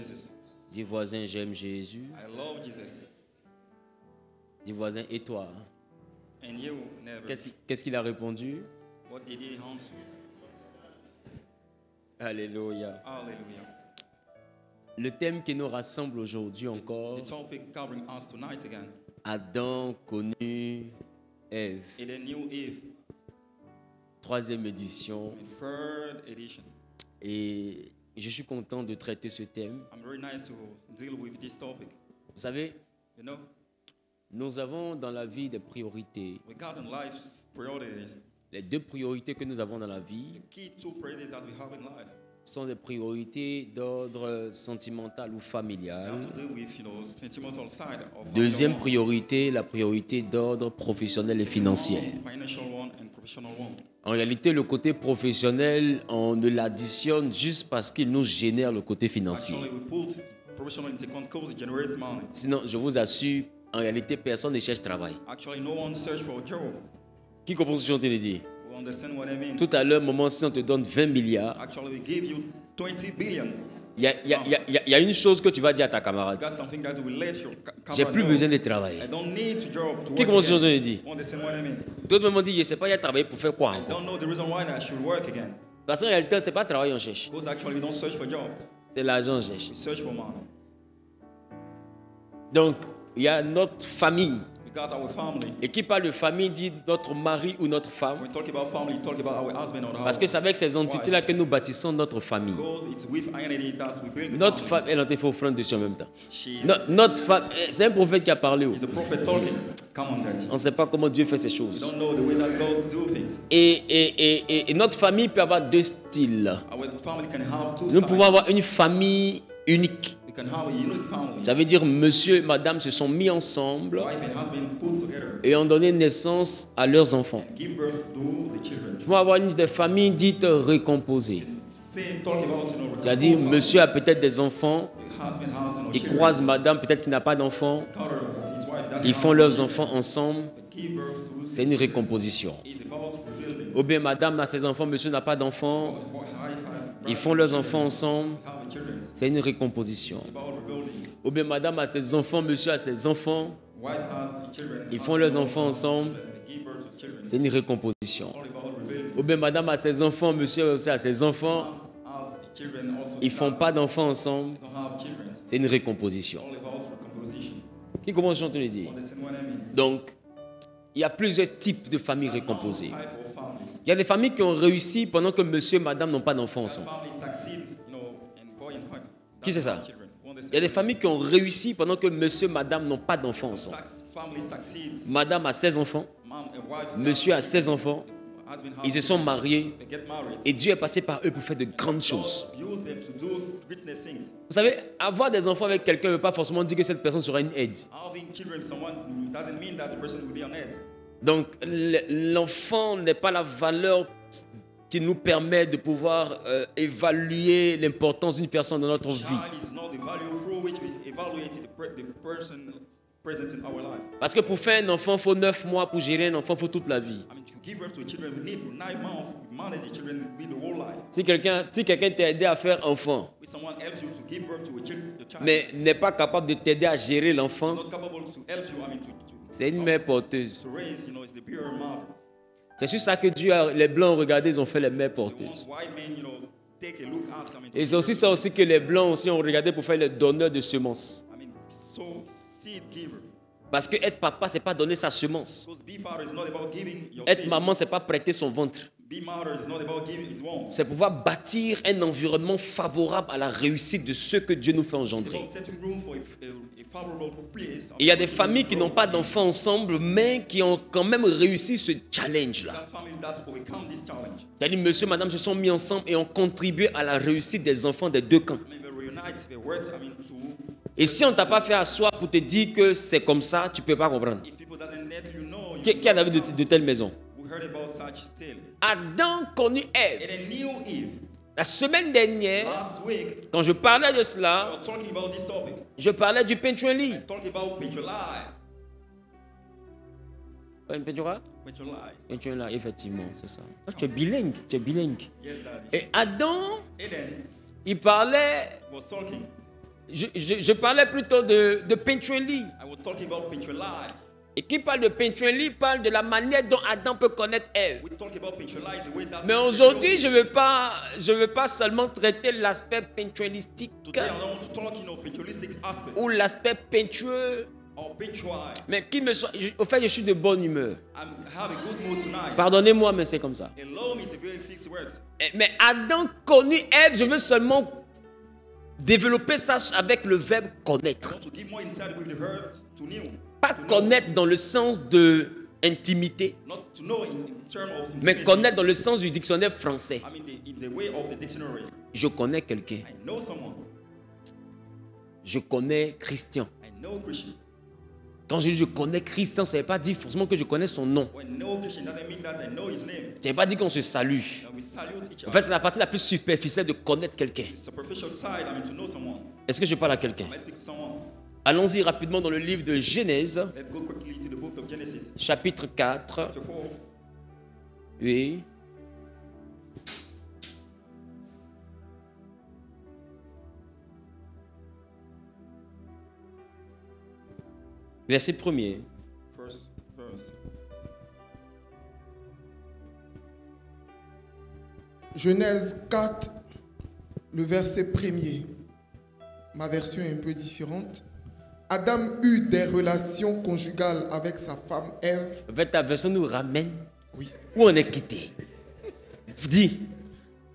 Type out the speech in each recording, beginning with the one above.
Jesus. Dis voisin, j'aime Jésus. I love Jesus. Dis voisin, et toi? And you, neighbor, Qu'est-ce qu'il a répondu? what did he answer? Alléluia. Hallelujah. Le thème qui nous rassemble aujourd'hui encore, The topic covering us tonight again. Adam connu Ève. It is New Eve, 3e édition. in third edition. Et je suis content de traiter ce thème. I'm very nice to deal with this topic. Vous savez, You know, nous avons dans la vie des priorités. we got in life's priorities. Les 2 priorités que nous avons dans la vie The key 2 priorities that we have in life sont des priorités d'ordre sentimental ou familial. have to do with, sentimental side of Deuxième our life. priorité, la priorité d'ordre professionnel et financier. Financial one and professional one. En réalité, le côté professionnel, on ne l'additionne juste parce qu'il nous génère le côté financier. Actually, we put professional into account because it generates money. Sinon, je vous assure, en réalité, personne ne cherche travail. Actually, no one search for a job. Qui comprend ce que je suis en train de dire? You understand what I mean? Tout à l'heure, moment, si on te donne 20 milliards, Actually, we give you 20 billion. il y a une chose que tu vas dire à ta camarade. That's something that will let your J'ai plus besoin de travailler. I don't need to job to Qui work commence ce que je again. dis? You understand what I mean? D'autres m'ont dit, je ne sais pas, il y a travaillé pour faire quoi I encore? don't know the reason why I should work again. Parce qu'en réalité, ce n'est pas travail on cherche. Because actually, we don't search for job. C'est l'argent on cherche. We search for money. Donc, il y a notre famille. We got our family. Et qui parle de famille dit notre mari ou notre femme. When we talk about family, we talk about our husband or our Parce que c'est avec ces entités-là que nous bâtissons notre famille. Because it's with identity that we build the Notre families. femme, elle a été fait offrande dessus en même temps. She's Notre femme, c'est un prophète qui a parlé. a prophet talking. Come on, daddy. On ne sait pas comment Dieu fait ces We choses. don't know the way that God do things. Et notre famille peut avoir 2 styles. Our family can have 2 Nous styles. pouvons avoir une famille unique. We can have a unique family. Ça veut dire monsieur et madame se sont mis ensemble Wife and husband put together et ont donné naissance à leurs enfants. and give birth to the children. Nous pouvons avoir une des familles dites récomposées. Talk about, C'est-à-dire monsieur a peut-être des enfants, husband has no ils children. croisent madame peut-être qui n'a pas d'enfants, Encounter his wife that ils font leurs enfants ensemble. give birth to. C'est une récomposition. Is about rebuilding. Ou bien madame a ses enfants, monsieur n'a pas d'enfants, Wife has ils font leurs enfants ensemble. have children. C'est une récomposition. About rebuilding. Ou bien madame a ses enfants, monsieur a ses enfants, Wife has children. ils font leurs enfants ensemble. They give birth to children. C'est une récomposition. All about rebuilding. Ou bien madame a ses enfants, monsieur aussi a ses enfants, As the children also ils font pas d'enfants ensemble. don't have children. C'est une récomposition. All about recomposition. Qui commence à le dire? Understand what I mean? Donc, il y a plusieurs types de familles récomposées. Type of families. Il y a des familles qui ont réussi pendant que monsieur et madame n'ont pas d'enfants ensemble. Families succeed, in boy and wife. Qui c'est ça? Children. You understand? Il y a des familles qui ont réussi pendant que monsieur et madame n'ont pas d'enfants ensemble. Family succeeds. Madame a 16 enfants, Mom and wife. monsieur a 16 enfants, Husband has ils se sont mariés they get married. et Dieu est passé par eux pour faire de grandes choses. Use them to do greatness things. Vous savez, avoir des enfants avec quelqu'un ne veut pas forcément dire que cette personne sera une aide. Having children with someone doesn't mean that the person will be on it. Donc, l'enfant n'est pas la valeur qui nous permet de pouvoir évaluer l'importance d'une personne dans notre vie. Child is not the value through which we evaluate the person present in our life. Parce que pour faire un enfant, il faut 9 mois. Pour gérer un enfant, il faut toute la vie. I mean, to give birth to children, we need 9 months. To manage the children, we need the whole life. Si quelqu'un t'a aidé à faire enfant, If someone helps you to give birth to a child, mais n'est pas capable de t'aider à gérer l'enfant, not capable to help you, c'est une mère porteuse. to raise, it's the pure mother. C'est sur ça que les Blancs ont regardé, ils ont fait les mères The porteuses. ones white men, take a look at. Et c'est aussi ça aussi que les Blancs aussi ont regardé pour faire les donneurs de semences. So seed giver. Parce que être papa, c'est pas donner sa semence. Because be father is not about giving your Être seed. maman, c'est pas prêter son ventre. Be mother is not about giving his womb. C'est pouvoir bâtir un environnement favorable à la réussite de ce que Dieu nous fait It's engendrer. about setting room for a favorable place. Il y a des familles qui n'ont pas d'enfants ensemble, mais qui ont quand même réussi ce challenge-là. That's family that overcome this challenge. C'est-à-dire, monsieur et madame se sont mis ensemble et ont contribué à la réussite des enfants des deux camps. They reunite, they work, to Et si on ne t'a pas fait asseoir pour te dire que c'est comme ça, tu ne peux pas comprendre. if people doesn't let you know, Qui a la vie de telle maison? we heard about such tale. Adam connut Ève. And a new Eve. La semaine dernière, Last week, quand je parlais de we cela, were talking about this topic. je parlais du Pentueli. Talking about July. Pentueli, effectivement, c'est ça. Ah, tu es bilingue, tu es bilingue. Yes, Daddy. Et Adam, Eden il parlait was talking je parlais plutôt de Pinchueli. I was talking about Pinchulai. Et qui parle de Pinchueli parle de la manière dont Adam peut connaître Ève. We talk about Pinchulai is the way that. Mais aujourd'hui, je veux pas seulement traiter l'aspect pinchuelistique Today I want to talk, Pinchulistic aspect ou l'aspect pinchueux, or Pinchuai. mais qui me soit. Au fait, je suis de bonne humeur. I have a good mood tonight. Pardonnez-moi, mais c'est comme ça. Allow me to very fixed words. Mais Adam connut Ève, je veux seulement développer ça avec le verbe I connaître. want to give more insight with the word to know. Pas To know. connaître dans le sens de intimité, Not to know in terms of mais intimacy. connaître dans le sens du dictionnaire français. I mean, in the way of the dictionary. Je connais quelqu'un. I know someone. Je connais Christian. I know Christian. Quand je dis je connais Christian, ça ne veut pas dire forcément que je connais son nom. When I know Christian doesn't mean that I know his name. Ça ne veut pas dire qu'on se salue. And we salute each En other. fait, c'est la partie la plus superficielle de connaître quelqu'un. It's a superficial side. I mean, to know someone. Est-ce que je parle à quelqu'un? I speak to someone. Allons-y rapidement dans le livre de Genèse, Let's go quickly to the book of Genesis, chapitre 4. chapter 4. Oui. Verset 1er. First verse. Genèse 4, le verset 1er. Ma version est un peu différente. Adam eut des relations conjugales avec sa femme Ève. En fait, ta version nous ramène Oui. où on est quitté. Dis.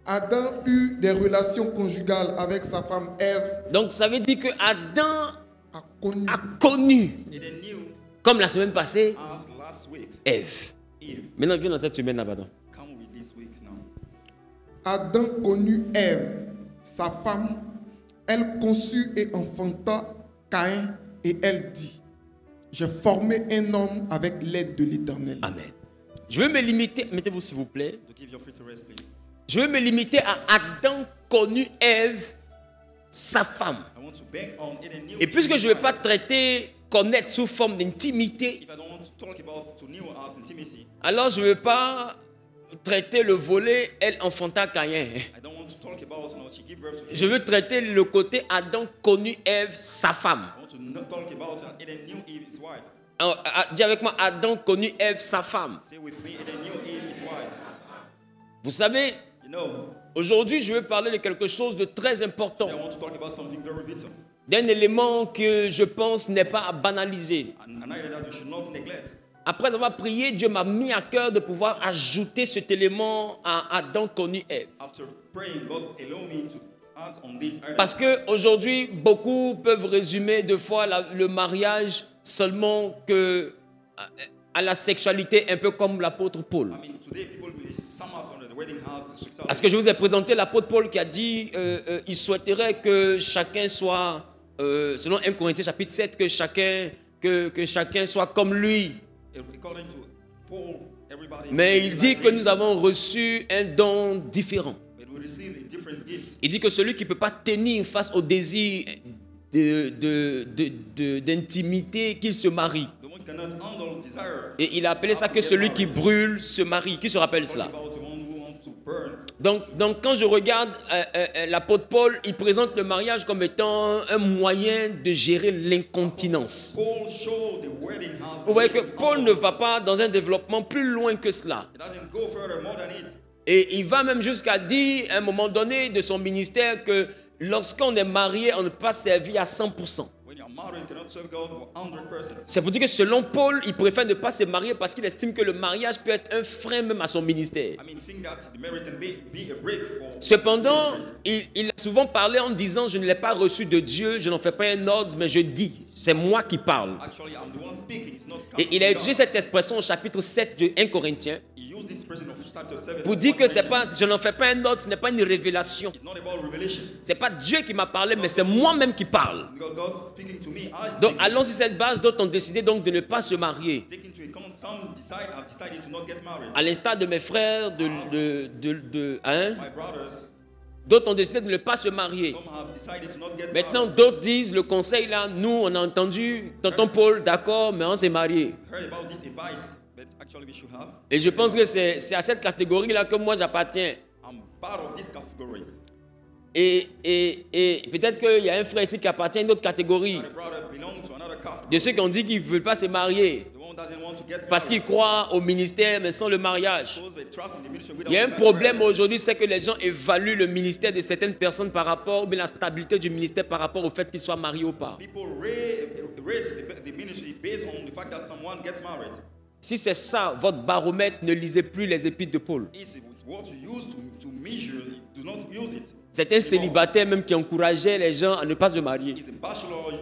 Adam eut des relations conjugales avec sa femme Ève. Donc, ça veut dire que Adam A connu a connu, And then knew comme la semaine passée, as last week, Ève. Eve. Maintenant, viens dans cette semaine-là, pardon. Come with this week now. Adam connut Ève, sa femme. Elle conçut et enfanta Caïn et elle dit, j'ai formé un homme avec l'aide de l'Éternel. Amen. Je vais me limiter, mettez-vous s'il vous plaît. To give your free to rest, please. Je vais me limiter à Adam connu Ève, sa femme. I want to bang on it and knew. Et puisque je ne vais pas traiter connaître sous forme d'intimité, If I don't want to talk about to know as intimacy, alors je ne vais pas traiter le volet elle enfanta Caïn. I don't want to talk about she gave birth to him. Je veux traiter le côté Adam connu Ève, sa femme. I want to not talk about it and knew Eve, his wife. Alors, dis avec moi, Adam connu Ève, sa femme. Say with me, and then knew Eve, his wife. Vous savez, You know, aujourd'hui je vais parler de quelque chose de très important, I want to talk about something very vital. d'un élément que je pense n'est pas à banaliser. And an idea that you should not neglect. Après avoir prié, Dieu m'a mis à cœur de pouvoir ajouter cet élément à Adam connu Ève. After praying, God allow me to add on this idea. Parce qu'aujourd'hui, beaucoup peuvent résumer deux fois le mariage seulement à la sexualité, un peu comme l'apôtre Paul. I mean, today people may sum up on the wedding house, the sexuality. Parce que je vous ai présenté l'apôtre Paul qui a dit il souhaiterait que chacun soit, selon 1 Corinthiens chapitre 7, que chacun soit comme lui. According to Paul, everybody. Mais il dit que nous avons reçu un don différent. But we receive a different gift. Il dit que celui qui ne peut pas tenir face au désir d'intimité, qu'il se marie. The one cannot handle desire. Et il a appelé ça que celui qui brûle se marie. Qui se rappelle cela? Talking about the one who wants to burn. Donc quand je regarde l'apôtre Paul, il présente le mariage comme étant un moyen de gérer l'incontinence. Paul showed the wedding house. Vous voyez que Paul ne va pas dans un développement plus loin que cela. It doesn't go further more than it. Et il va même jusqu'à dire à un moment donné de son ministère que lorsqu'on est marié, on ne peut pas servir à 100%. When you're married, you cannot serve God 100%. C'est pour dire que selon Paul, il préfère ne pas se marier parce qu'il estime que le mariage peut être un frein même à son ministère. I mean, think that the marriage can be a break for. Cependant, il a souvent parlé en disant, je ne l'ai pas reçu de Dieu, je n'en fais pas un ordre, mais je dis, c'est moi qui parle. Actually, I'm the one speaking. It's not Et coming il a from utilisé God. cette expression au chapitre 7 de 1 Corinthiens He used this person of chapter 7 pour dire que c'est pas, je n'en fais pas un ordre, ce n'est pas une révélation. It's not about revelation. Ce n'est pas Dieu qui m'a parlé, mais c'est moi-même qui parle. Because God's speaking to me. I Donc speak. allons sur cette base, d'autres ont décidé donc de ne pas se marier. Take into account, some have decided to not get married. À l'instar de mes frères, hein, My brothers, d'autres ont décidé de ne pas se marier. some have decided to not get Maintenant, married. d'autres disent, le conseil là, nous on a entendu, tonton Paul, d'accord, mais on s'est marié. Heard about this advice, but actually we should have. Et je pense que c'est à cette catégorie là que moi j'appartiens. I'm part of this category. Et peut-être qu'il y a un frère ici qui appartient à une autre catégorie. The brother belongs to another category. De ceux qui ont dit qu'ils ne veulent pas se marier. The one doesn't want to get Parce qu'ils married. croient au ministère mais sans le mariage. Those that trust in the ministry without Il y a un marriage. problème aujourd'hui, c'est que les gens évaluent le ministère de certaines personnes par rapport, ou bien la stabilité du ministère par rapport au fait qu'ils soient mariés ou pas. People rate the ministry based on the fact that someone gets married. Si c'est ça, votre baromètre, ne lisez plus les épîtres de Paul. If it's what you use to measure, do not use it. C'est un célibataire même qui encourageait les gens à ne pas se marier. He's a bachelor.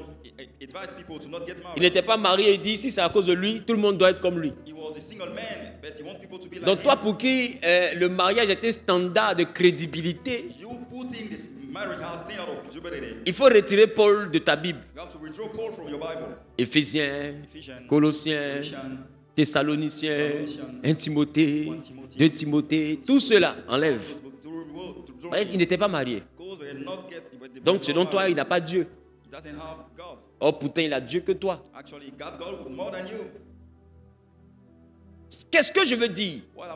He advised people to not get married. Il n'était pas marié et dit, si c'est à cause de lui, tout le monde doit être comme lui. He was a single man, but he wants people to be like Donc him. toi pour qui le mariage est un standard de crédibilité, You putting this marriage as standard of credibility. il faut retirer Paul de ta Bible. You have to withdraw Paul from your Bible. Éphésiens, Ephesians, Colossiens, Colossians, Thessaloniciens, 1 Timothée, 2 Timothée, tout cela enlève. Voyez, il n'était pas marié. Donc selon toi, il n'a pas Dieu. He doesn't have God. Oh putain, il a Dieu que toi. Actually, he got God more than you. Qu'est-ce que je veux dire? Well,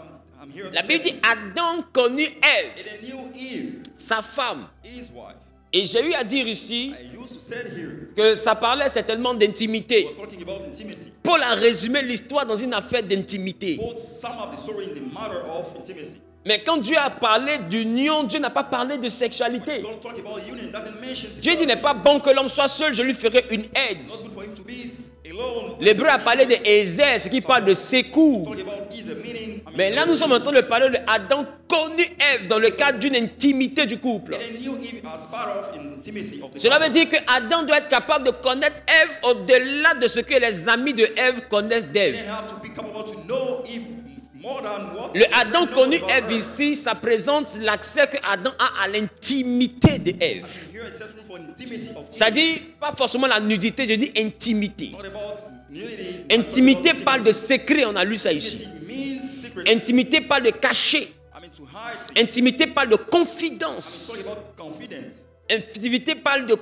I'm here La to Bible tell dit you. Adam connut Ève, And then knew Eve, sa femme. his wife. Et j'ai eu à dire ici I used to say here, que ça parlait certainement d'intimité. we're talking about intimacy. Paul a résumé l'histoire dans une affaire d'intimité. Both sum up the story in the matter of intimacy. Mais quand Dieu a parlé d'union, Dieu n'a pas parlé de sexualité. Don't talk about union. It doesn't mention Dieu dit, n'est pas bon que l'homme soit seul, je lui ferai une aide. It's not good for him to be alone. L'hébreu a parlé de Ézer, ce qui parle de secours. Talk about is a meaning. Mais là, nous sommes en train de parler d'Adam connu Ève dans le cadre d'une intimité du couple. And then knew Eve as part of intimacy of the Cela veut couple. dire que Adam doit être capable de connaître Ève au-delà de ce que les amis de Ève connaissent They d'Ève. have to be capable to know Eve more than what Le they Adam know connu about Ève her. ici, ça présente l'accès que Adam a à l'intimité de Ève. Here it says room for intimacy of Ça Eve. dit pas forcément la nudité, je dis intimité. Not about nudity. Intimité but parle de secret, on a lu ça ici. intimacy means secret. Intimité parle de cachet. I mean to hide things. Intimité parle de Talk confidence. about confidence. Intimité parle de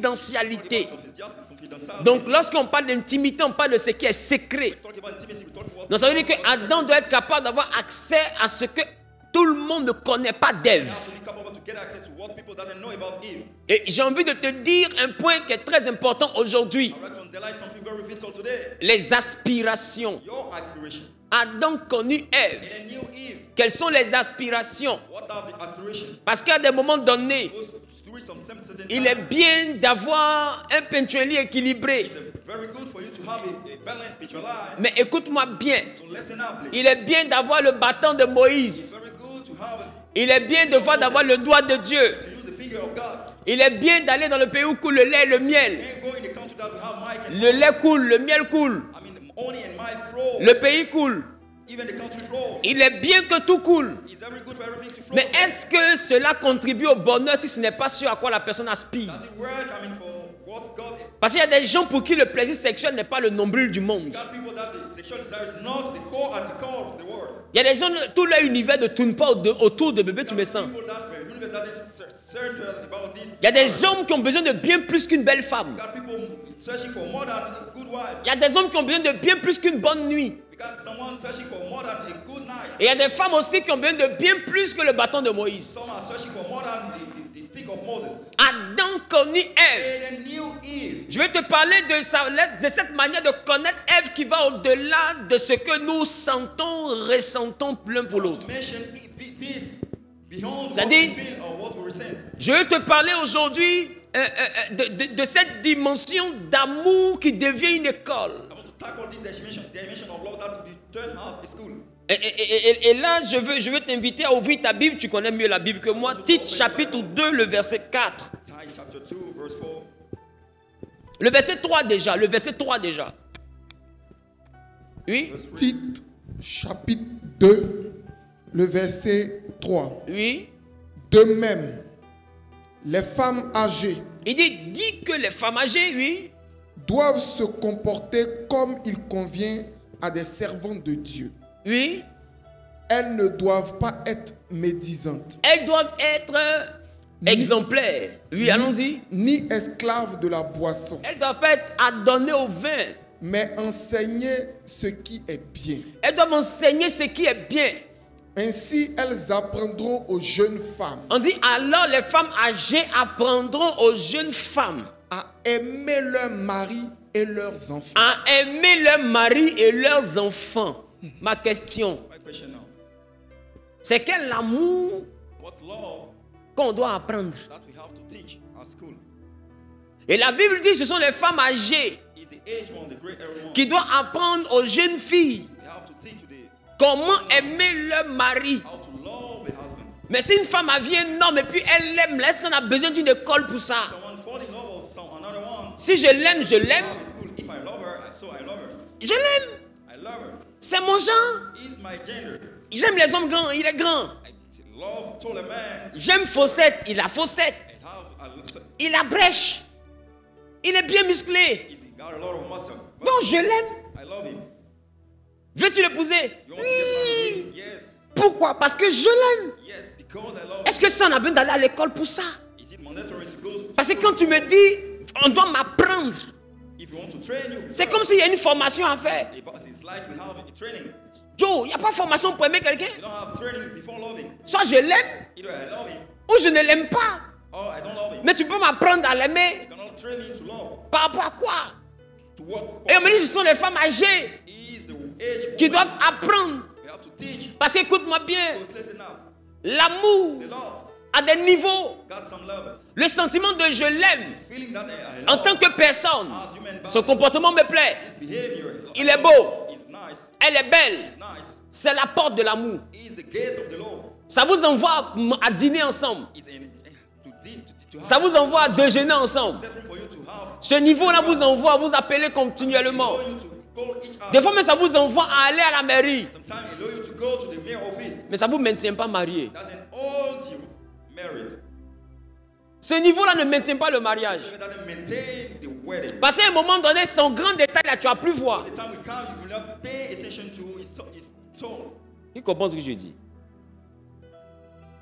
confidentialité. Talk about just confidentiality. Donc lorsqu'on parle d'intimité, on parle de ce qui est secret. Talk about intimacy. We talk about Donc ça veut dire que Adam doit être capable d'avoir accès à ce que tout le monde ne connaît pas d'Ève. have to be capable to get access to what people doesn't know about Eve. Et j'ai envie de te dire un point qui est très important aujourd'hui. I would like to underline something very vital today. Les aspirations. Your aspiration. Adam connut Ève. And then knew Eve. Quelles sont les aspirations? What are the aspirations? Parce qu'à des moments donnés, Those stories of certain il est bien d'avoir un peintuelier équilibré. It's very good for you to have a balanced spiritual life. Mais écoute-moi bien. So listen up, please. Il est bien d'avoir le bâton de Moïse. Very good to have Il est bien d'avoir le doigt de Dieu. to use the finger of God. Il est bien d'aller dans le pays où coule le lait et le miel. Can't go in the country that we have Mike and Le lait coule, le miel coule, I mean honey and Mike flow. le pays coule. Even the country flows. Il est bien que tout coule. It's very good for everything to flow. Mais est-ce que cela contribue au bonheur si ce n'est pas ce à quoi la personne aspire? Does it work? I mean for what God Parce qu'il y a des gens pour qui le plaisir sexuel n'est pas le nombril du monde. got people that the sexual desire is not the core at the core of the world. Il y a des gens, tout leur univers ne tourne pas autour de bébé, tu me sens. People that the universe doesn't search about this. Il y a des hommes qui ont besoin de bien plus qu'une belle femme. We got people searching for more than a good wife. Il y a des hommes qui ont besoin de bien plus qu'une bonne nuit. We got someone searching for more than a good night. Et il y a des femmes aussi qui ont besoin de bien plus que le bâton de Moïse. Some are searching for more than the stick of Moses. Adam connut Ève. And then knew Eve. Je vais te parler de cette manière de connaître Ève qui va au-delà de ce que nous sentons, ressentons l'un pour l'autre. Mention peace beyond Ça what dit- we feel or what we resent. Je vais te parler aujourd'hui de cette dimension d'amour qui devient une école. I want to tackle this dimension of love that will be turned house a school. Et là, je veux t'inviter à ouvrir ta Bible. Tu connais mieux la Bible que moi. Tite chapitre 2, le verset 4. Tite chapter 2, verse 4. Le verset 3 déjà. Le verset 3 déjà. Oui, Verse 3. Tite, chapitre 2, le verset 3. oui. De même, les femmes âgées Il dit que les femmes âgées, oui, doivent se comporter comme il convient à des servantes de Dieu. oui. Elles ne doivent pas être médisantes, Elles doivent être exemplaires. Oui, allons-y. ni esclaves de la boisson, Elles doivent pas être adonnées au vin. mais enseigner ce qui est bien. Elles doivent enseigner ce qui est bien. Ainsi, elles apprendront aux jeunes femmes On dit alors les femmes âgées apprendront aux jeunes femmes à aimer leur mari et leurs enfants. à aimer leur mari et leurs enfants. Ma question, My question now. c'est quel amour What love qu'on doit apprendre? that we have to teach at school? Et la Bible dit que ce sont les femmes âgées Is the age one, the great one. qui doivent apprendre aux jeunes filles We have to teach the comment aimer leur mari. how to love a husband. Mais si une femme a vu un homme et puis elle l'aime, est-ce qu'on a besoin d'une école pour ça? Someone fall in love or another one. Si je l'aime, je l'aime. Love is school. If I love her, so I love her. Je l'aime. I love her. C'est mon genre. He's my gender. J'aime les hommes grands, il est grand. I love taller man. J'aime Fawcett, il a Fawcett. Il a brèche. Il est bien musclé. He's got a lot of muscle. Donc je l'aime. I love him. Veux-tu l'épouser? You want to get married to Oui. me? Yes. Pourquoi? Parce que je l'aime. Yes, because I love Est-ce que ça, on a besoin d'aller à l'école pour ça? him. Is it mandatory to go? Parce que quand tu me dis, on doit m'apprendre, If you want to train you, c'est comme s'il y a une formation à faire. it's like we have a training. Joe, il n'y a pas de formation pour aimer quelqu'un. You don't have training before loving. Soit je l'aime, Either I love him ou je ne l'aime pas. or I don't love him. Mais tu peux m'apprendre à l'aimer. You cannot train me to love. Par rapport à quoi? To what? Et on me dit, ce sont les femmes âgées Is the age qui woman. doivent apprendre. We have to teach. Parce qu'écoute-moi bien, Because listen now. l'amour The love a des niveaux. got some lovers. Le sentiment de je l'aime Feeling that I en love tant que personne, as human son being. comportement me plaît. His behavior. Il est beau. He's nice. Elle est belle. He's nice. C'est la porte de l'amour. He's the gate of the Lord. Ça vous envoie à dîner ensemble. It's in, to have Ça vous envoie à déjeuner ensemble. something for you to have. Ce niveau-là vous envoie à vous appeler continuellement. Allow you to call each other. Des fois même ça vous envoie à aller à la mairie. Sometimes allow you to go to the mayor office. Mais ça ne vous maintient pas marié. Doesn't hold you married. Ce niveau-là ne maintient pas le mariage. So it doesn't maintain the wedding. Parce qu'à un moment donné, son grand détail là, tu vas plus voir. The time will come, you will not pay attention to his tone. Tu comprends ce que je dis?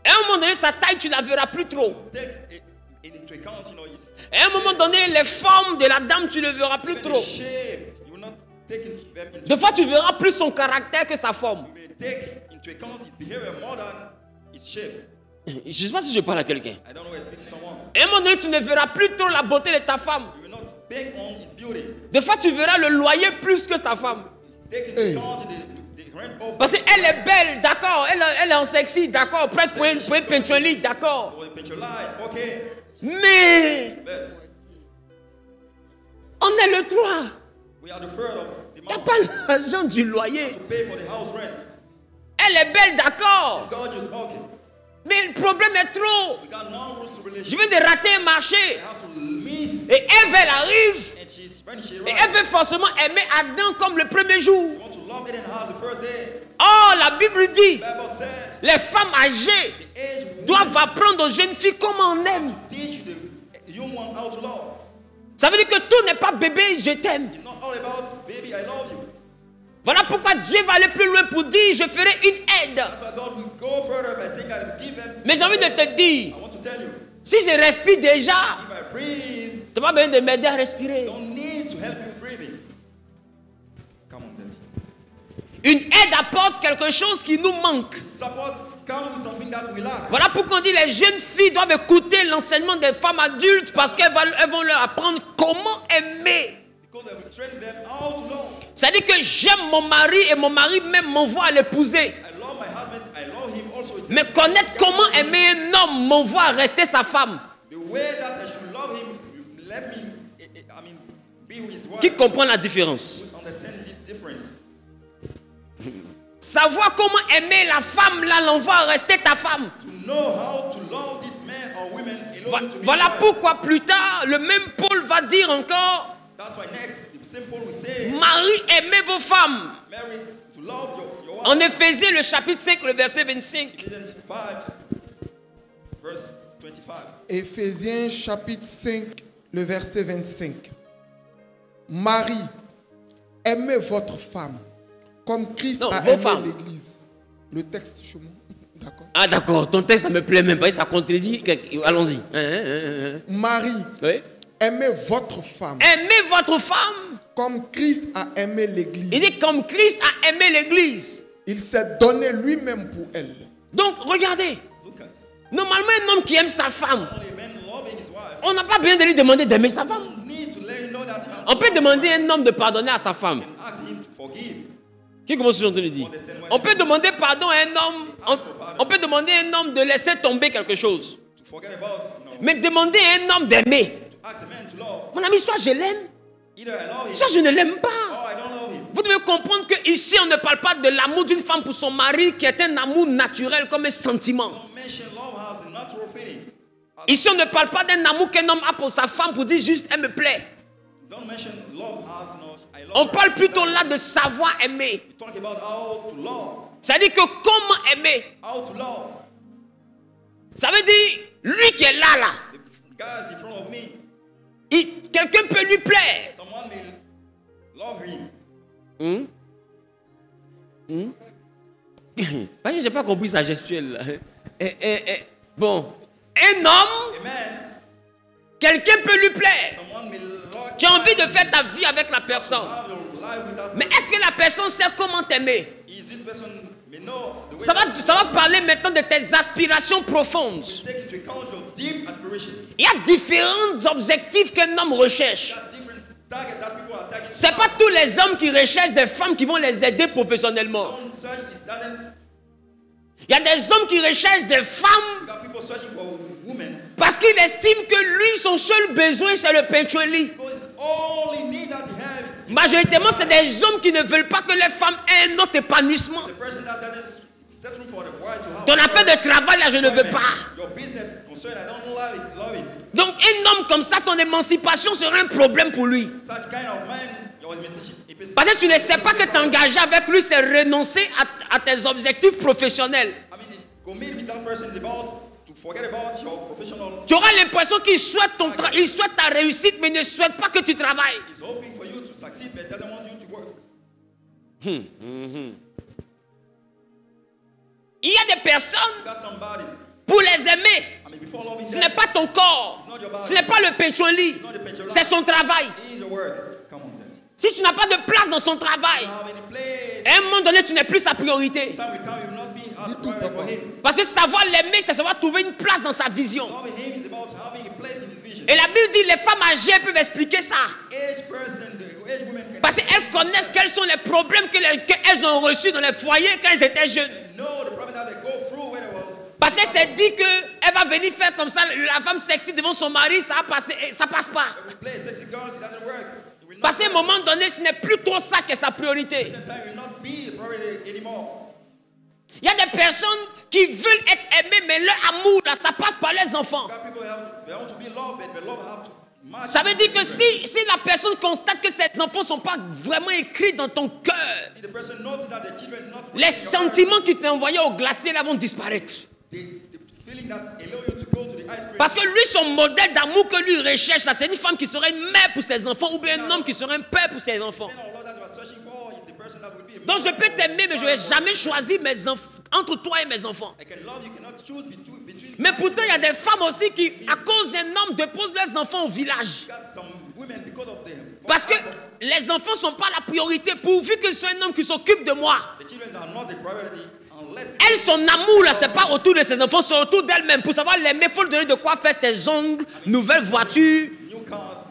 À un moment donné, sa taille, tu ne la verras plus trop. Take it into account, you know, his À un moment donné, les formes de la dame, tu ne verras plus even the trop. shape. You will not take them into Des fois, tu verras plus son caractère que sa forme. You may take into account his behavior more than his shape. Je ne sais pas si je parle à quelqu'un. I don't know where I speak to someone. À un moment donné, tu ne verras plus trop la beauté de ta femme. You will not speak on his beauty. Des fois, tu verras le loyer plus que ta femme. Take into account the rent of Parce qu'elle est belle, d'accord. Elle est en sexy, d'accord. Prête pour une peinture ligne, d'accord. for the picture line. Okay. Mais But on est le 3. we are the third of the Il n'y a month pas l'argent du loyer. to pay for the house rent. Elle est belle, d'accord. It's gorgeous. Okay. Mais le problème est trop. We got non-rules to Je relationship. viens de rater un We marché. have to miss. Et Ève, elle arrive. And when she Et arrives, elle veut forcément aimer Adam comme le premier jour. you want to love Eden as the first day. Oh, la Bible dit, The Bible said les femmes âgées the age woman doivent apprendre aux jeunes filles comment on aime. teach the young one how to love. Ça veut dire que tout n'est pas bébé, je t'aime. It's not all about baby, I love you. Voilà pourquoi Dieu va aller plus loin pour dire, je ferai une aide. That's why God will go further by saying, I will give them. Mais j'ai envie de te dire, I want to tell you, si je respire déjà, if I breathe, tu n'as pas besoin de m'aider à respirer. don't need to help you breathing. Come on, Daddy. Une aide apporte quelque chose qui nous manque. Support comes with something that we lack. Voilà pourquoi on dit les jeunes filles doivent écouter l'enseignement des femmes adultes parce qu'elles vont leur apprendre comment aimer. Because I will train them how to love. C'est-à-dire que j'aime mon mari et mon mari même m'envoie à l'épouser. I love my husband, I love him also. He said, Mais connaître comment aimer un homme m'envoie à rester sa femme. the way that I should love him, you let me, be with his wife. Qui comprend la différence? Understand the difference. Savoir comment aimer la femme, là, l'envoie à rester ta femme. To know how to love this man or women alone to be Voilà wife. pourquoi plus tard, le même Paul va dire encore, That's why next, the simple we say, Marie, aimez vos femmes. Mary, to love your wife. En Éphésiens, le chapitre 5, le verset 25. Ephesians 5, verse 25. Éphésiens chapitre 5, le verset 25. Marie, aimez votre femme comme Christ Non, a vos aimé femmes. l'Église. Le texte chez moi. D'accord. Ah d'accord, ton texte, ça me plaît même pas, ça contredit. Allons-y. Marie, Oui. aimez votre femme Aimez votre femme. comme Christ a aimé l'Église. Il dit comme Christ a aimé l'Église. Il s'est donné lui-même pour elle. Donc, regardez. Look at. Normalement, un homme qui aime sa femme, Only a man loving his wife. on n'a pas besoin de lui demander d'aimer sa femme. You need to let him know that you have On peut demander à un homme de pardonner à sa femme. ask him to forgive. Qui commence ce que je dire? On peut demander pardon à un homme. On peut demander à un homme de laisser tomber quelque chose. To forget about, Mais demander à un homme d'aimer. to ask a man to love. Mon ami, soit je l'aime, Either I love him soit je ne l'aime or pas. I don't love him. Vous devez comprendre qu'ici, on ne parle pas de l'amour d'une femme pour son mari qui est un amour naturel comme un sentiment. Don't mention love has a natural feelings. Ici, on ne parle pas d'un amour qu'un homme a pour sa femme pour dire juste elle me plaît. Don't mention love has no. I love On her. parle plutôt là de savoir aimer. We talk about how to love. C'est-à-dire que comment aimer. How to love. Ça veut dire, lui qui est là, The guy is in front of me. quelqu'un peut lui plaire. Someone may love him. Parce que je n'ai pas compris sa gestuelle. Là. Bon, un homme, A man, quelqu'un peut lui plaire. someone may love. Tu as envie de faire ta vie avec la personne. Have your life with that Mais person. est-ce que la personne sait comment t'aimer? Is this person may know the way Ça va parler maintenant de tes aspirations profondes. you take into account your deep aspiration. Il y a différents objectifs qu'un homme recherche. There are different targets that people are targeting. Ce n'est pas tous les hommes qui recherchent des femmes qui vont les aider professionnellement. Don't search, it doesn't. Il y a des hommes qui recherchent des femmes You got people searching for women parce qu'ils estiment que lui, son seul besoin, c'est le peintueli. because all he need that he has is Majoritairement, c'est des hommes qui ne veulent pas que les femmes aient un autre épanouissement. the person that doesn't settle for the wife to have. Ton affaire de travail, là, je ne veux pas. Your business concern, I don't love it. Donc, un homme comme ça, ton émancipation sera un problème pour lui. Such kind of man, your emancipation. Parce que tu ne sais pas que t'engager avec lui, c'est renoncer à tes objectifs professionnels. I mean, commit with that person is about to forget about your professional. Tu auras l'impression qu'il souhaite il souhaite ta réussite, mais ne souhaite pas que tu travailles. He's hoping for you to succeed, but doesn't want you to work. Il y a des personnes, You got some bodies. pour les aimer, I mean, before loving ce them, n'est pas ton corps, ce n'est pas le peintueli, c'est son travail. it is your work. Come on, then. Si tu n'as pas de place dans son travail, You don't have any place. à un moment donné, tu n'es plus sa priorité. Time will come, you will not be as priority for him. Parce que savoir l'aimer, c'est savoir trouver une place dans sa vision. Loving him is about having a place in his vision. Et la Bible dit, les femmes âgées peuvent expliquer ça. Age person, the age woman can Parce qu'elles connaissent quels sont les problèmes qu'elles ont reçus dans les foyers quand elles étaient jeunes. know the problem that they go through when it was. Parce qu'elle s'est dit qu'elle va venir faire comme ça, la femme sexy devant son mari, ça va passer, ça passe pas. We play a sexy girl, it doesn't work. It will not Parce qu'à un moment donné, ce n'est plus trop ça qui est sa priorité. Time will not be a priority anymore. Il y a des personnes qui veulent être aimées, mais leur amour, là, ça passe par les enfants. That people they want to be loved, but the love have to match. Ça veut dire que si la personne constate que ces enfants ne sont pas vraiment écrits dans ton cœur, If the person notices that the children is not les within your heart, sentiments qui t'ont envoyé au glacier là vont disparaître. the feeling that allow you to go to the ice cream. Parce que lui, son modèle d'amour que lui recherche, ça, c'est une femme qui serait une mère pour ses enfants ou bien un homme qui serait un père pour ses enfants. The love that you are searching for is the person that will be a Donc je man. peux t'aimer, mais je ne vais jamais choisir mes enfants entre toi et mes enfants. I can love you, cannot choose between Mais pourtant, il y a des femmes aussi qui, à cause d'un homme, déposent leurs enfants au village. got some women because of them. Parce que les enfants ne sont pas la priorité, pourvu que ce soit un homme qui s'occupe de moi. The children are not the priority unless Elle, son amour, là, c'est pas autour de ses enfants, c'est autour d'elle-même. Pour savoir l'aimer, il faut lui donner de quoi faire ses ongles, nouvelle voiture. new cars.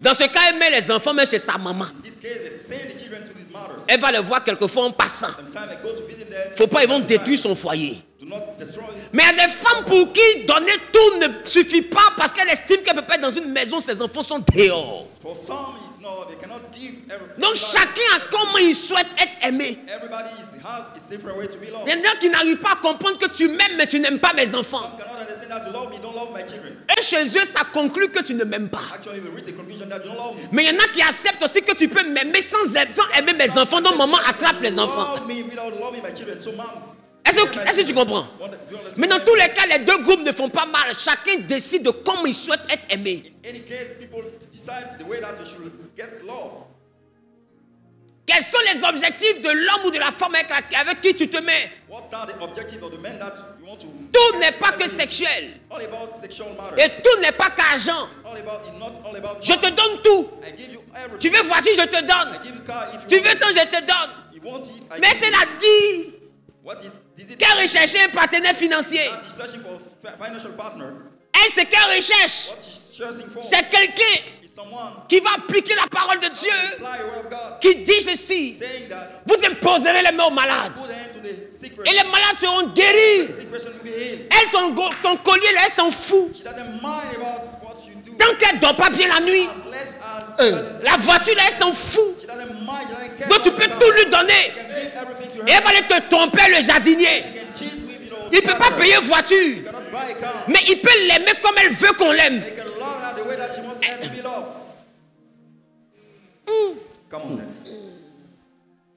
Dans ce cas, elle met les enfants même chez sa maman. In this case, they send the children to these mothers. Elle va les voir quelquefois en passant. Sometimes I go to visit them. Faut pas, ils vont détruire son foyer. Do not destroy this. Mais il y a des femmes pour qui donner tout ne suffit pas parce qu'elle estime qu'elle peut pas être dans une maison, ses enfants sont dehors. For some, it's not. They cannot give everything. Donc chacun a comment il souhaite être aimé. Everybody has its different way to be loved. Il y en a qui n'arrivent pas à comprendre que tu m'aimes mais tu n'aimes pas mes enfants. Some cannot understand that you love me, don't love my children. Et chez eux, ça conclut que tu ne m'aimes pas. Actually, we reach the conclusion that you don't love me. Mais il y en a qui acceptent aussi que tu peux m'aimer sans aimer mes enfants. Donc maman attrape les enfants. Love me without loving my children. So, mom. Est-ce que tu comprends? Mais dans tous les cas, les deux groupes ne font pas mal. Chacun décide de comment il souhaite être aimé. In any case, people decide the way that they should get love. Quels sont les objectifs de l'homme ou de la femme avec qui tu te mets? What are the objectives of the men that you want to? Tout n'est pas que sexuel. It's all about sexual matters. Et tout n'est pas qu'argent. Not all about. Je te donne tout. I give you everything. Tu veux voiture, je te I donne. give you car if Tu you veux want. temps, je te donne. You want it, I Mais give c'est it. la dit What is it? qu'elle recherchait un partenaire financier. That is searching for a financial partner. Elle, ce qu'elle recherche, What she's searching for c'est quelqu'un is someone qui va appliquer la parole de Dieu, apply the word of God, qui dit ceci: saying that vous imposerez les mains aux malades, put hand to the sick et person. les malades seront guéris. The sick person will be healed. Elle, ton collier, là, elle s'en fout. She doesn't mind about what you do. Tant qu'elle ne dort pas bien la nuit, As less as Hey. that is- la voiture, là, elle s'en fout. she doesn't mind, she doesn't care Donc tu about peux the tout car. lui donner. You can give everything to Et elle her. va aller te tromper, le jardinier. She can cheat with, Il ne peut pas payer voiture, You cannot buy a car. mais il peut l'aimer comme elle veut qu'on l'aime. They can love her the way that she wants her to be loved. Come on, then.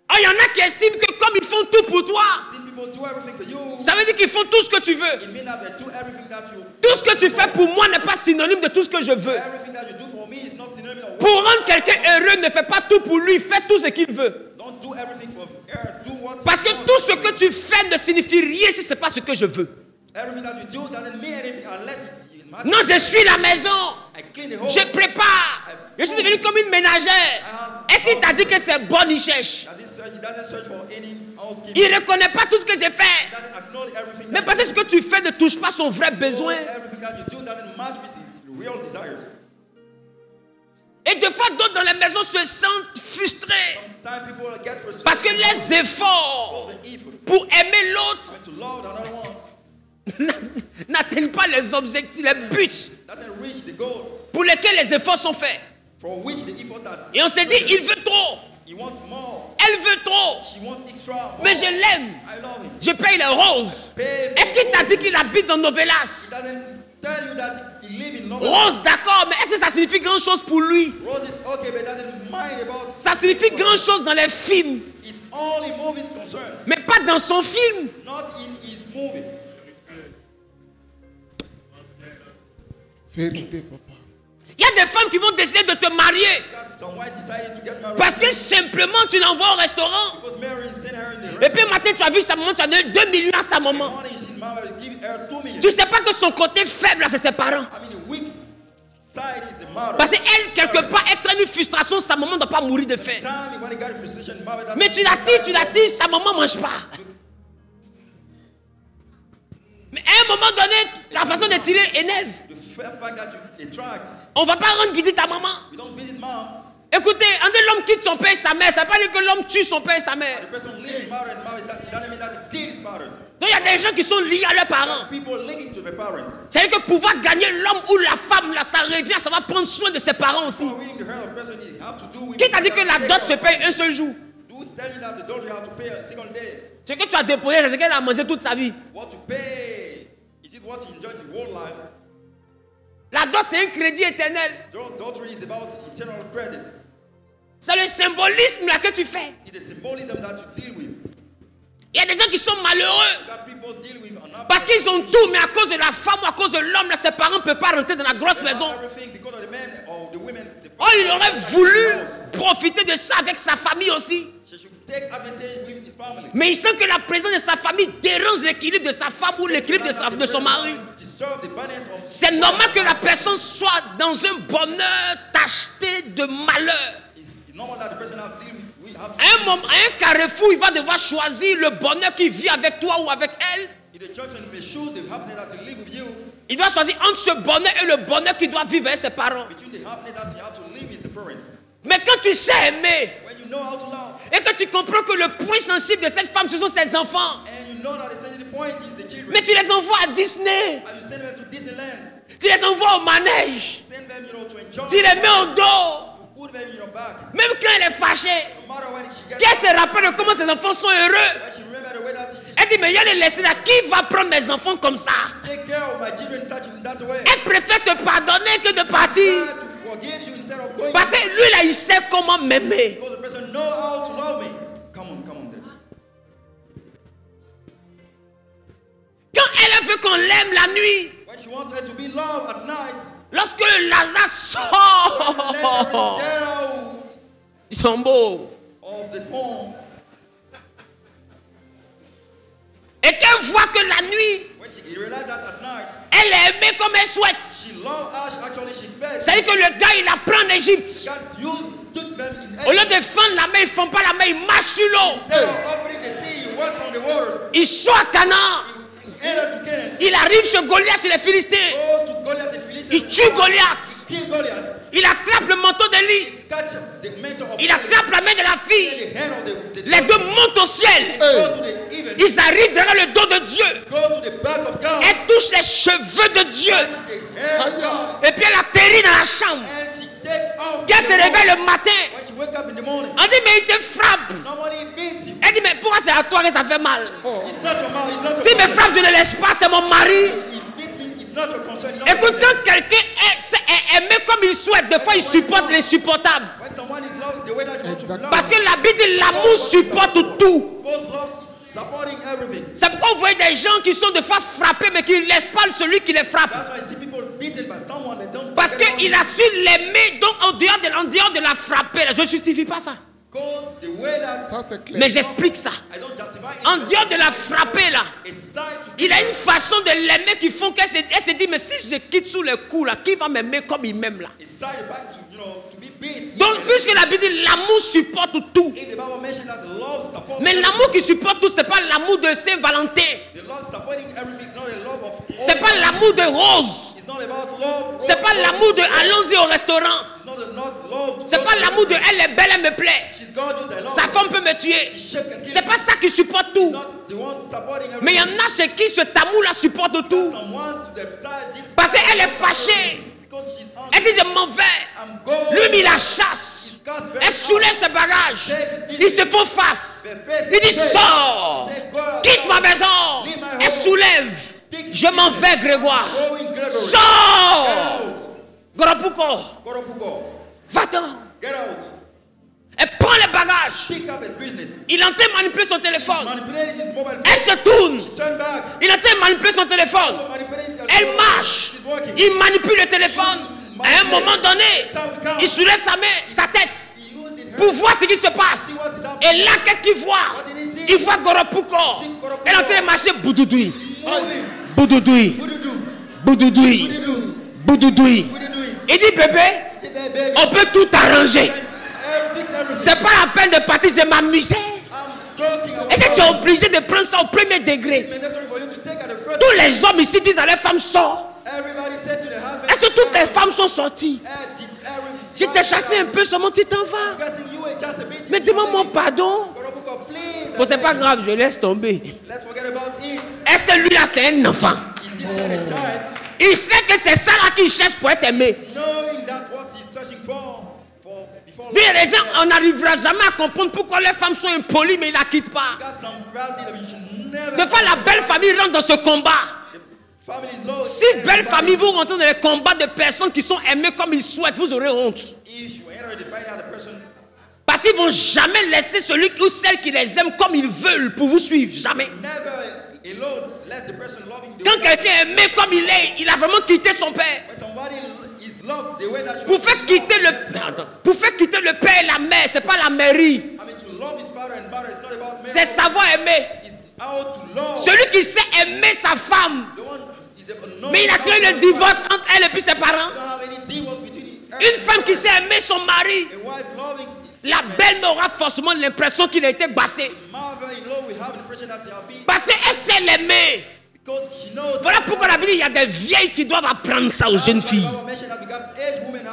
Oh, il y en a qui estiment que comme ils font tout pour toi, See people do everything for you. ça veut dire qu'ils font tout ce que tu veux. It means that they do everything that you. Tout ce que tu fais pour moi n'est pas synonyme de tout ce que je veux. Everything that you do for me is not synonym of Pour rendre quelqu'un heureux, ne fais pas tout pour lui, fais tout ce qu'il veut. Don't do everything for her. Do what. Parce que you want. tout ce que tu fais ne signifie rien si ce n'est pas ce que je veux. Everything that you do doesn't mean anything unless it matters. Non, je suis la maison. I clean the home. Je prépare. Je suis devenu comme une ménagère. Est-ce qu'il t'a dit que c'est bon, il cherche? He doesn't search for any housekeeping. Il ne reconnaît pas tout ce que j'ai fait. He doesn't acknowledge everything. Mais that parce que ce que tu fais ne touche pas son vrai you do. besoin. Everything that you do doesn't match with his real desires. Et des fois, d'autres dans les maisons se sentent frustrés. Sometimes people get frustrated. Parce que les efforts All the effort pour aimer l'autre to love another one n'atteignent pas les objectifs, les buts doesn't reach the goal pour lesquels les efforts sont faits. for which the effort that Et on s'est dit, il veut trop. he wants more. Elle veut trop. She wants extra. More. Mais je l'aime. I love him. Je paye les roses. Pay for Est-ce qu'il t'a dit roses. qu'il habite dans Novelas? He doesn't tell you that he lives in Nova. Rose, d'accord, mais est-ce que ça signifie grand chose pour lui? Rose is okay, but doesn't mind about. Ça signifie grand chose dans les films, It's only movies concerned, mais pas dans son film. not in his movie. Vérité, papa. Il y a des femmes qui vont décider de te marier That's some wife decided to get married. parce que simplement tu l'envoies au restaurant. Because Mary sent her in the Et puis matin, tu as vu sa maman, tu as donné 2 millions à sa maman. morning, his mama will give her 2 million. Tu ne sais pas que son côté faible, c'est ses parents. I mean, the weak side is the mother. Parce qu'elle, quelque part, elle traîne une frustration, sa maman ne doit pas mourir de faim. Time when he got a frustration, mother doesn't- Mais tu la tires, sa maman ne mange pas. Mais à un moment donné, la façon de tirer énerve. The fact that you attract, On ne va pas rendre visite à maman. we don't visit mom. Écoutez, un de l'homme quitte son père et sa mère, ça ne veut pas dire que l'homme tue son père et sa mère. The person leaves mother and mother, that doesn't mean that he killed his fathers. Donc il y a des gens qui sont liés à leurs parents. People linking to their parents. C'est-à-dire que pouvoir gagner l'homme ou la femme, là, ça revient, ça va prendre soin de ses parents aussi. Not willing to help a person, you have to do with. Qui t'a dit que la dot se paye un seul jour? Do tell you that the daughter have to pay a single days. Ce que tu as déposé, c'est ce qu'elle a mangé toute sa vie. What to pay? Is it what he enjoyed the whole life? La dot, c'est un crédit éternel. Adultery is about eternal credit. C'est le symbolisme là que tu fais. It's the symbolism that you deal with. Il y a des gens qui sont malheureux That people deal with an parce qu'ils ont tout, mais à cause de la femme ou à cause de l'homme, là, ses parents ne peuvent pas rentrer dans la grosse maison. everything because of the men or the women. The Oh, il aurait voulu profiter de ça avec sa famille aussi. She should take advantage with his family. Mais il sent que la présence de sa famille dérange l'équilibre de sa femme ou l'équilibre de son mari. Disturb the balance of. C'est normal que la personne soit dans un bonheur tacheté de malheur. It's normal that the person have deal with have to. À un moment, à un carrefour, il va devoir choisir le bonheur qui vit avec toi ou avec elle. If the children may choose the happiness that they live with you, Il doit choisir entre ce bonheur et le bonheur qu'il doit vivre avec ses parents. between the happiness that you have to live with the parents. Mais quand tu sais aimer When you know how to love, et que tu comprends que le point sensible de cette femme, ce sont ses enfants, and you know that the sensitive point is the children, mais tu les envoies à Disney, and you send them to Disneyland, tu les envoies au manège, send them, to enjoy. tu les mets au dos, You put them in your back. même quand elle est fâchée, No matter when she gets. qu'elle se rappelle de comment ses enfants sont heureux. When she remember the way that she Elle dit, mais il y a les laisser là, qui va prendre mes enfants comme ça? take care of my children such in that way. Elle préfère te pardonner que de partir. Try to forgive you instead of going. Parce que lui là, il sait comment m'aimer. Because the person know how to love me. Come on, Dad. Quand elle veut qu'on l'aime la nuit, When she wants her to be loved at night, lorsque le Lazare let her sort get out du tombeau of the phone. et qu'elle voit que la nuit, When she realized that at night, elle est aimée comme elle souhaite. she loved Ash. Actually, she expects. C'est-à-dire que le gars, il apprend l'Égypte. God took them in Au lieu Egypt. de fendre la mer, ils ne font pas la mer, ils marchent sur l'eau. Instead of opening the sea, he walked on the waters. Ils sont à Canaan. He entered to Canaan. Il arrive chez Goliath, chez les Philistins. Go to Goliath the Philistines. Il tue Goliath. Kill Goliath. Il attrape le manteau d'Élie. Catch the mantle of Il Goliath. attrape la main de la fille. The hand of the Les deux montent au ciel. and go to the even. Ils arrivent derrière le dos de Dieu. Go to the back of God. Elle touche les cheveux de Dieu. The hair of God. Et puis elle atterrit dans la chambre. And she take off. Quand elle se réveille le matin, When she wake up in the morning, on dit mais il te frappe. somebody beats you. Elle dit mais pourquoi c'est à toi que ça fait mal? It's not your mouth. It's not your Si me concern. frappe, je ne laisse pas, c'est mon mari. If beats me, it's not your concern. It's not Écoute, your quand quelqu'un est aimé comme il souhaite, des fois il supporte l'insupportable. When someone is loved the way that you want to be loved, Parce que la Bible dit l'amour supporte tout. God's love is supporting everything. C'est pourquoi vous voyez des gens qui sont des fois frappés mais qui ne laissent pas celui qui les frappe. That's why I see people beaten by someone that don't. Parce get qu'il a su l'aimer, donc en dehors de la frapper. Je ne justifie pas ça. Because the way that Ça, c'est clair. Mais j'explique ça. I don't justify it. En dehors de la frapper là, A side to il a une façon de l'aimer qui font qu'elle se dit mais si je quitte sous les coups là, qui va m'aimer comme il m'aime là? a side effect to to be beat. Donc puisque la Bible dit l'amour supporte tout. If the Bible mentioned that the love supports. Mais l'amour qui supporte tout, c'est pas l'amour de Saint-Valentin. The love supporting everything is not a love of. C'est pas l'amour de Rose. It's not about love. C'est pas l'amour de allons-y au restaurant. It's not love. C'est pas l'amour de elle est belle, elle me plaît. She's gorgeous. I love Sa her. femme peut me tuer. Shape can kill C'est pas ça qui supporte tout. not the one supporting everything. Mais il y en a chez qui cet amour-là supporte tout. Someone to the side this. Parce qu'elle est fâchée. Because she's on. Elle dit je m'en vais. I'm going. Lui, il la chasse. Elle soulève ses bagages. Ils se font face. Il dit sors. Quitte ma maison. Elle soulève. Je m'en vais, Grégoire. Going Gregory. Sors. Get out. Goropuko. Goropuko. Va-t'en. Get out. Elle prend les bagages. Pick up his business. Il entend manipuler son téléphone. Manipulate his mobile phone. Elle se tourne. Turn back. Il entend manipuler son téléphone. So manipulate his Elle phone. marche. She's working. Il manipule le téléphone. À un moment donné, il soulève sa main, sa tête, He uses her. pour voir ce qui se passe. Et là, qu'est-ce qu'il voit? Il voit Goropuko. Elle est en train de marcher. Boudoudoui. Moving. Boudoudoui. What do you do? Boudoudoui. What do you do? Boudoudoui. What are you doing? Il dit bébé, He said, hey, baby. on peut tout arranger. Fix everything. C'est pas la peine de partir, je m'amusais. I'm joking. Et si tu es obligé de prendre ça au premier degré, It's mandatory for you to take at the first. tous les hommes ici disent à leurs femmes sort. Everybody said to the husband. Est-ce que toutes les femmes sont sorties? Did every. Je t'ai chassé un peu, seulement tu t'en vas. Guessing you were just a bit. Mais demande-moi pardon. Goropuko, please. Bon, c'est pas grave, je laisse tomber. Let's forget about it. Est-ce que lui-là, c'est un enfant? Is this not a giant? Il sait que c'est ça là qu'il cherche pour être aimé. Knowing that what he's searching for before. Lui, les gens, on n'arrivera jamais à comprendre pourquoi les femmes sont impolies, mais ils ne la quittent pas. Got some reality that we should never. Des fois, la belle famille rentre dans ce combat. The family is low. Si belle famille, vous rentrez dans les combats de personnes qui sont aimées comme ils souhaitent, vous aurez honte. If you enter the find out the person. Parce qu'ils ne vont jamais laisser celui ou celle qui les aime comme ils veulent pour vous suivre. Jamais. Never alone let the person loving the Quand way that- quelqu'un est aimé comme il est, il a vraiment quitté son père. when somebody is loved the way that you Pour faire quitter pour faire quitter le père et la mère, c'est pas la mairie. I mean to love his father and mother is not about marriage. C'est savoir aimer. It's how to love. Celui qui sait aimer sa femme, The one is a mais il a créé le divorce entre elle et puis ses parents. You don't have any divorce between Une femme qui sait aimer son mari, a wife loving la belle-mère aura forcément l'impression qu'il a été bassé. mother-in-law will have the impression that he'll be Parce qu'elle sait l'aimer. because she knows. Voilà pourquoi la Bible dit il y a des vieilles qui doivent apprendre ça aux jeunes filles.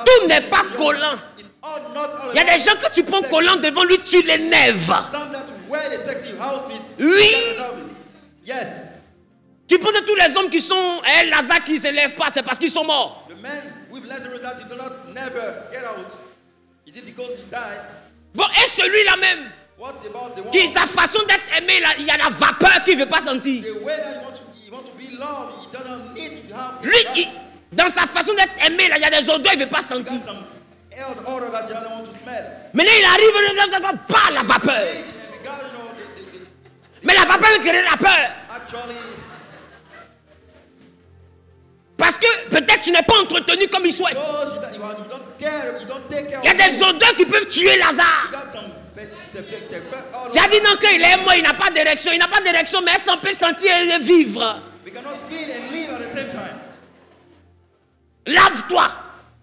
Tout n'est pas collant. Il y a des gens que tu prends collant devant lui, tu l'énerves. Oui. Yes. Tu penses que tous les hommes qui sont Lazare qui ne se lèvent pas, c'est parce qu'ils sont morts. The man with Lazarus that he did not never get out. Is it because he died? Bon, et celui-là même, What about the one? qui sa façon d'être aimé, là, il y a la vapeur qu'il ne veut pas sentir. The way that you want to be loved, he doesn't need to have. Lui, dans sa façon d'être aimé, là, il y a des odeurs qu'il ne veut pas sentir. Got some odor that he doesn't want to smell. Maintenant, il arrive, pas la vapeur. And because, you know, Mais la vapeur veut créer la peur. actually, Parce que peut-être tu n'es pas entretenu comme il souhaite. because you don't care, you don't take care Il y a of des odeurs qui peuvent tuer Lazare. You got some odor. Tu as dit non qu'il est mort, il n'a pas d'érection. Il n'a pas d'érection, mais elle peut sentir et vivre. We cannot feel and live at the same time. Lave-toi.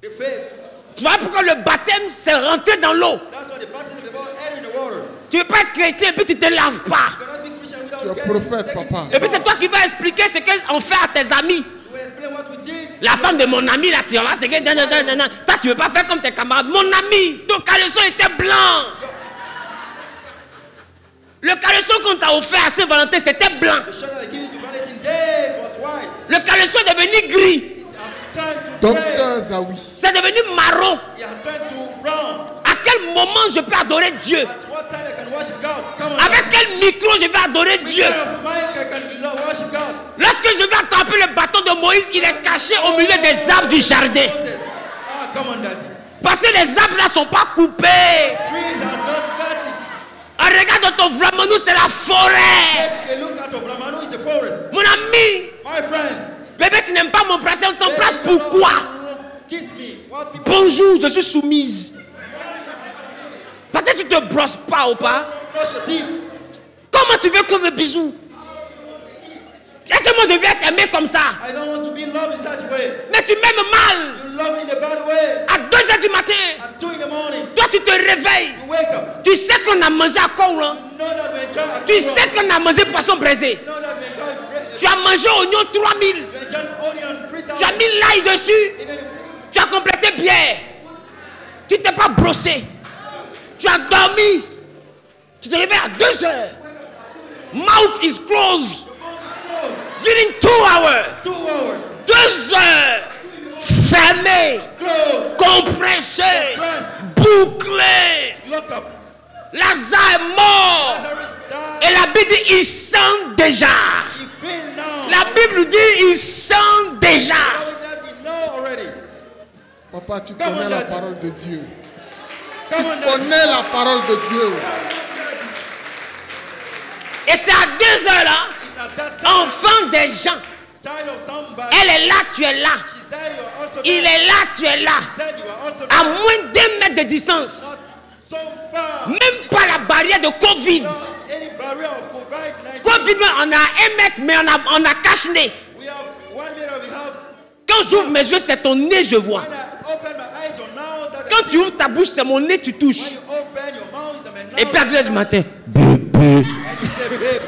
The faith. Tu vois pourquoi le baptême c'est rentrer dans l'eau. That's why the baptism is about head in the water. Tu ne veux pas être chrétien et puis tu ne te laves pas. You cannot be Christian without Tu es getting- prophète, taking papa. Et puis c'est toi qui vas expliquer ce qu'on fait à tes amis. You will explain what we did. La femme de mon ami là, tu vois, c'est que toi tu veux pas faire comme tes camarades. Mon ami, ton caleçon était blanc. Le caleçon qu'on t'a offert à Saint-Valentin, c'était blanc. The shirt that I gave you to Valentine's Day was white. Le caleçon est devenu gris. It had turned to gray. Docteur Zawi, C'est devenu marron. It had turned to brown. À quel moment je peux adorer Dieu? At what time I can worship God? Come on. Avec quel micro je vais adorer Which Dieu? kind of mic I can worship God? Lorsque je vais attraper le bâton de Moïse, il est caché au milieu des arbres du jardin. Moses. Ah, come on, Daddy. Parce que les arbres là ne sont pas coupés. Trees are not cutting. Ah, regarde ton Vlamanou, c'est la forêt. Take a look at Oblamano, it's a forest. Mon ami, My friend. bébé, tu n'aimes pas mon prêtre, on t'embrasse Hey, you pourquoi? don't kiss me. What people Bonjour, je suis soumise. Parce que tu te brosses pas ou pas? brush your teeth. Comment tu veux que me bisou? Est-ce que moi je vais être aimé comme ça? I don't want to be loved in such a way. Mais tu m'aimes mal. You love me in a bad way. À 2h du matin, At 2 in the morning, toi tu te réveilles. you wake up. Tu sais qu'on a mangé à Koura. You know that we enjoy a Tu sais qu'on a mangé poisson braisé. You know that we enjoy Tu as mangé oignon 3000. we enjoy onion 3000. Tu as mis l'ail dessus. Even Tu as complété bière. Tu t'es pas brossé. Tu as dormi. Tu te réveilles à 2h. Mouth is closed. During 2 hours. 2 hours. 2 heures. Fermé. Close. Compressé. Press. Bouclé. Lock up. Lazare est mort. Lazarus died. Et la Bible dit il sent déjà. He feel now. La Bible dit il sent déjà. Knowing that you know already. papa, tu Come on, connais la Daddy. parole de Dieu. Come on, Tu Daddy. connais la parole de Dieu. Et c'est à 2 heures là, It's at that time. enfant des gens. Child of somebody. Elle est là, tu es là. She's there, you are also Il there. est là, tu es là. She's there, you are also À there. moins d'1 mètre de distance. Not so far. Même pas la barrière de Covid. Not any barrier of COVID-19. Covid, on a 1 mètre, mais on a cache-nez. We have 1 meter, we have. Quand j'ouvre mes yeux, c'est ton nez, je vois. When I open my eyes, your nose that I Quand see. tu ouvres ta bouche, c'est mon nez, tu When touches. you open your mouth, it's a man. Et puis à 2 heures du matin, bébé. And you say, babe.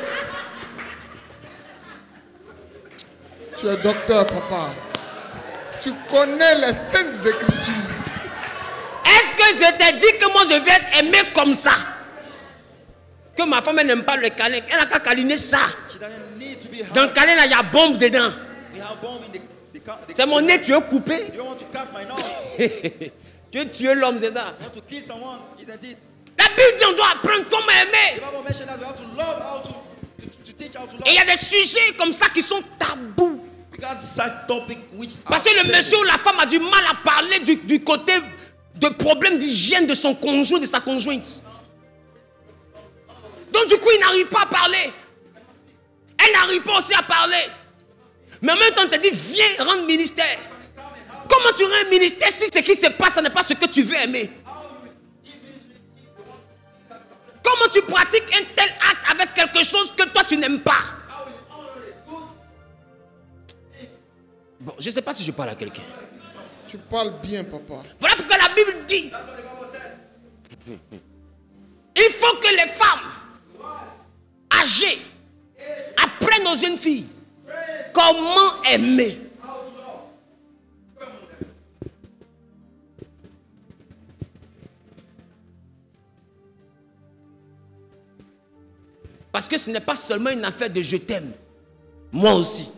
Tu es docteur, papa. Tu connais les saintes écritures. Est-ce que je t'ai dit que moi je vais être aimé comme ça? Que ma femme elle n'aime pas le câlin. Elle n'a qu'à câliner ça. She doesn't need to be Dans le hard. câlin là, il y a bombe dedans. We have bomb in the C'est mon nez, tu veux couper? You want to cut my nose? Tu veux tuer l'homme, c'est ça? You want to kill someone, isn't it? La Bible dit on doit apprendre comment The aimer. Bible mentioned that we have to love how to teach how to love. Et il y a des sujets comme ça qui sont tabous. We got such topic which Parce que le monsieur ou la femme a du mal à parler du côté de problème d'hygiène de son conjoint, de sa conjointe. Donc du coup, il n'arrive pas à parler. Elle n'arrive pas aussi à parler. Mais en même temps, on te dit, viens rendre ministère. Comment tu rends un ministère si ce qui se passe, ce n'est pas ce que tu veux aimer? Comment tu pratiques un tel acte avec quelque chose que toi tu n'aimes pas? Bon, je ne sais pas si je parle à quelqu'un. Tu parles bien, papa. Voilà pourquoi la Bible dit, il faut que les femmes âgées apprennent aux jeunes filles comment aimer. Parce que ce n'est pas seulement une affaire de je t'aime. Moi aussi.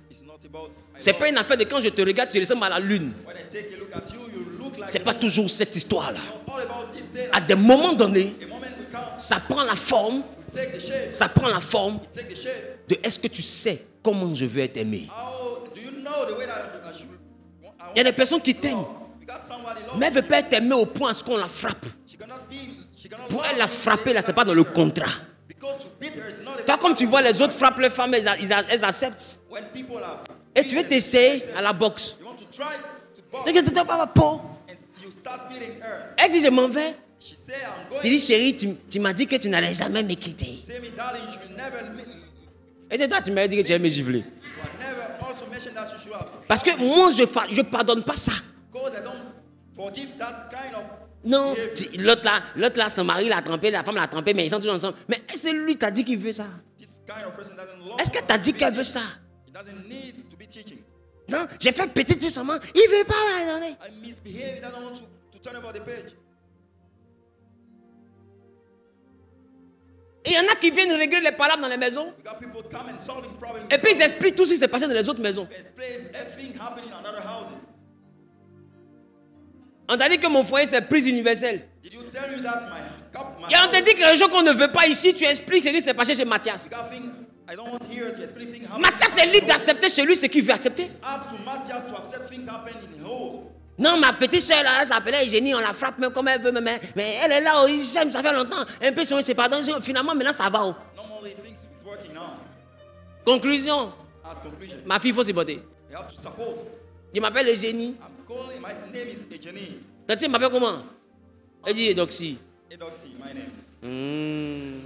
it's not about Ce n'est pas une affaire de quand je te regarde, tu ressembles à la lune. when I take a look at you, you look like Ce n'est pas toujours cette histoire-là. all about this day. À des moments donnés, A moment will come, ça prend la forme, take the shape, ça prend la forme take the shape. de est-ce que tu sais comment je veux être aimé. How do you know the way that I should? Il y a des personnes qui t'aiment, You got somebody love. mais elle ne veut pas être aimée au point à ce qu'on la frappe. She cannot be. She cannot. Pour love elle, la you frapper, là, ce n'est pas dans le contrat. because to beat her is not. Toi, comme tu vois les autres frappent les femmes, elles acceptent. When people are. Et tu veux t'essayer à la boxe. You want to try to box T'inquiète pas, Paul. and you start beating her. Elle dit, je m'en vais. She say, I'm going. Tu dis, chérie, tu m'as dit que tu n'allais jamais me quitter. Say me, darling, you will never. Et c'est toi, tu m'as dit que tu allais me gifler. You have never also mentioned that you should have. Parce que moi, je ne pardonne pas ça. Because I don't forgive that kind of Non, behavior. l'autre là, son mari l'a trompé, la femme l'a trompé, mais ils sont toujours ensemble. Mais est-ce que lui t'a dit qu'il veut ça? This kind of person doesn't love Est-ce qu'elle t'a dit qu'elle veut ça? He doesn't need to be teaching. Non, j'ai fait petit seulement, il veut pas. Attendez. I misbehave. He doesn't want to turn over the page. Et il y en a qui viennent régler les palabres dans les maisons. We got people come and solving problems. Et puis ils expliquent tout ce qui s'est passé dans les autres maisons. Explain everything happening in other houses. On t'a dit que mon foyer c'est prise universelle. Did you tell you that my Et on t'a dit que les gens qu'on ne veut pas ici, tu expliques ce qui s'est passé chez Mathias. We got things I don't want here to explain things happening. Mathias est libre d'accepter chez lui ce qu'il veut accepter. Up to Matthias to accept things happen in the home. Non, ma petite soeur là, elle s'appelait Eugénie, on la frappe même comme elle veut, mais elle est là, j'aime, ça fait longtemps. Un peu sur ses pardons, finalement maintenant ça va. Normally things is working now. Conclusion, As conclusion, ma fille, il faut supporter. you have to support. Je m'appelle Eugénie. I'm calling, my name is Ejeni. T'as dit, m'appelle comment? Elle dit Edoxy. Edoxy, my name.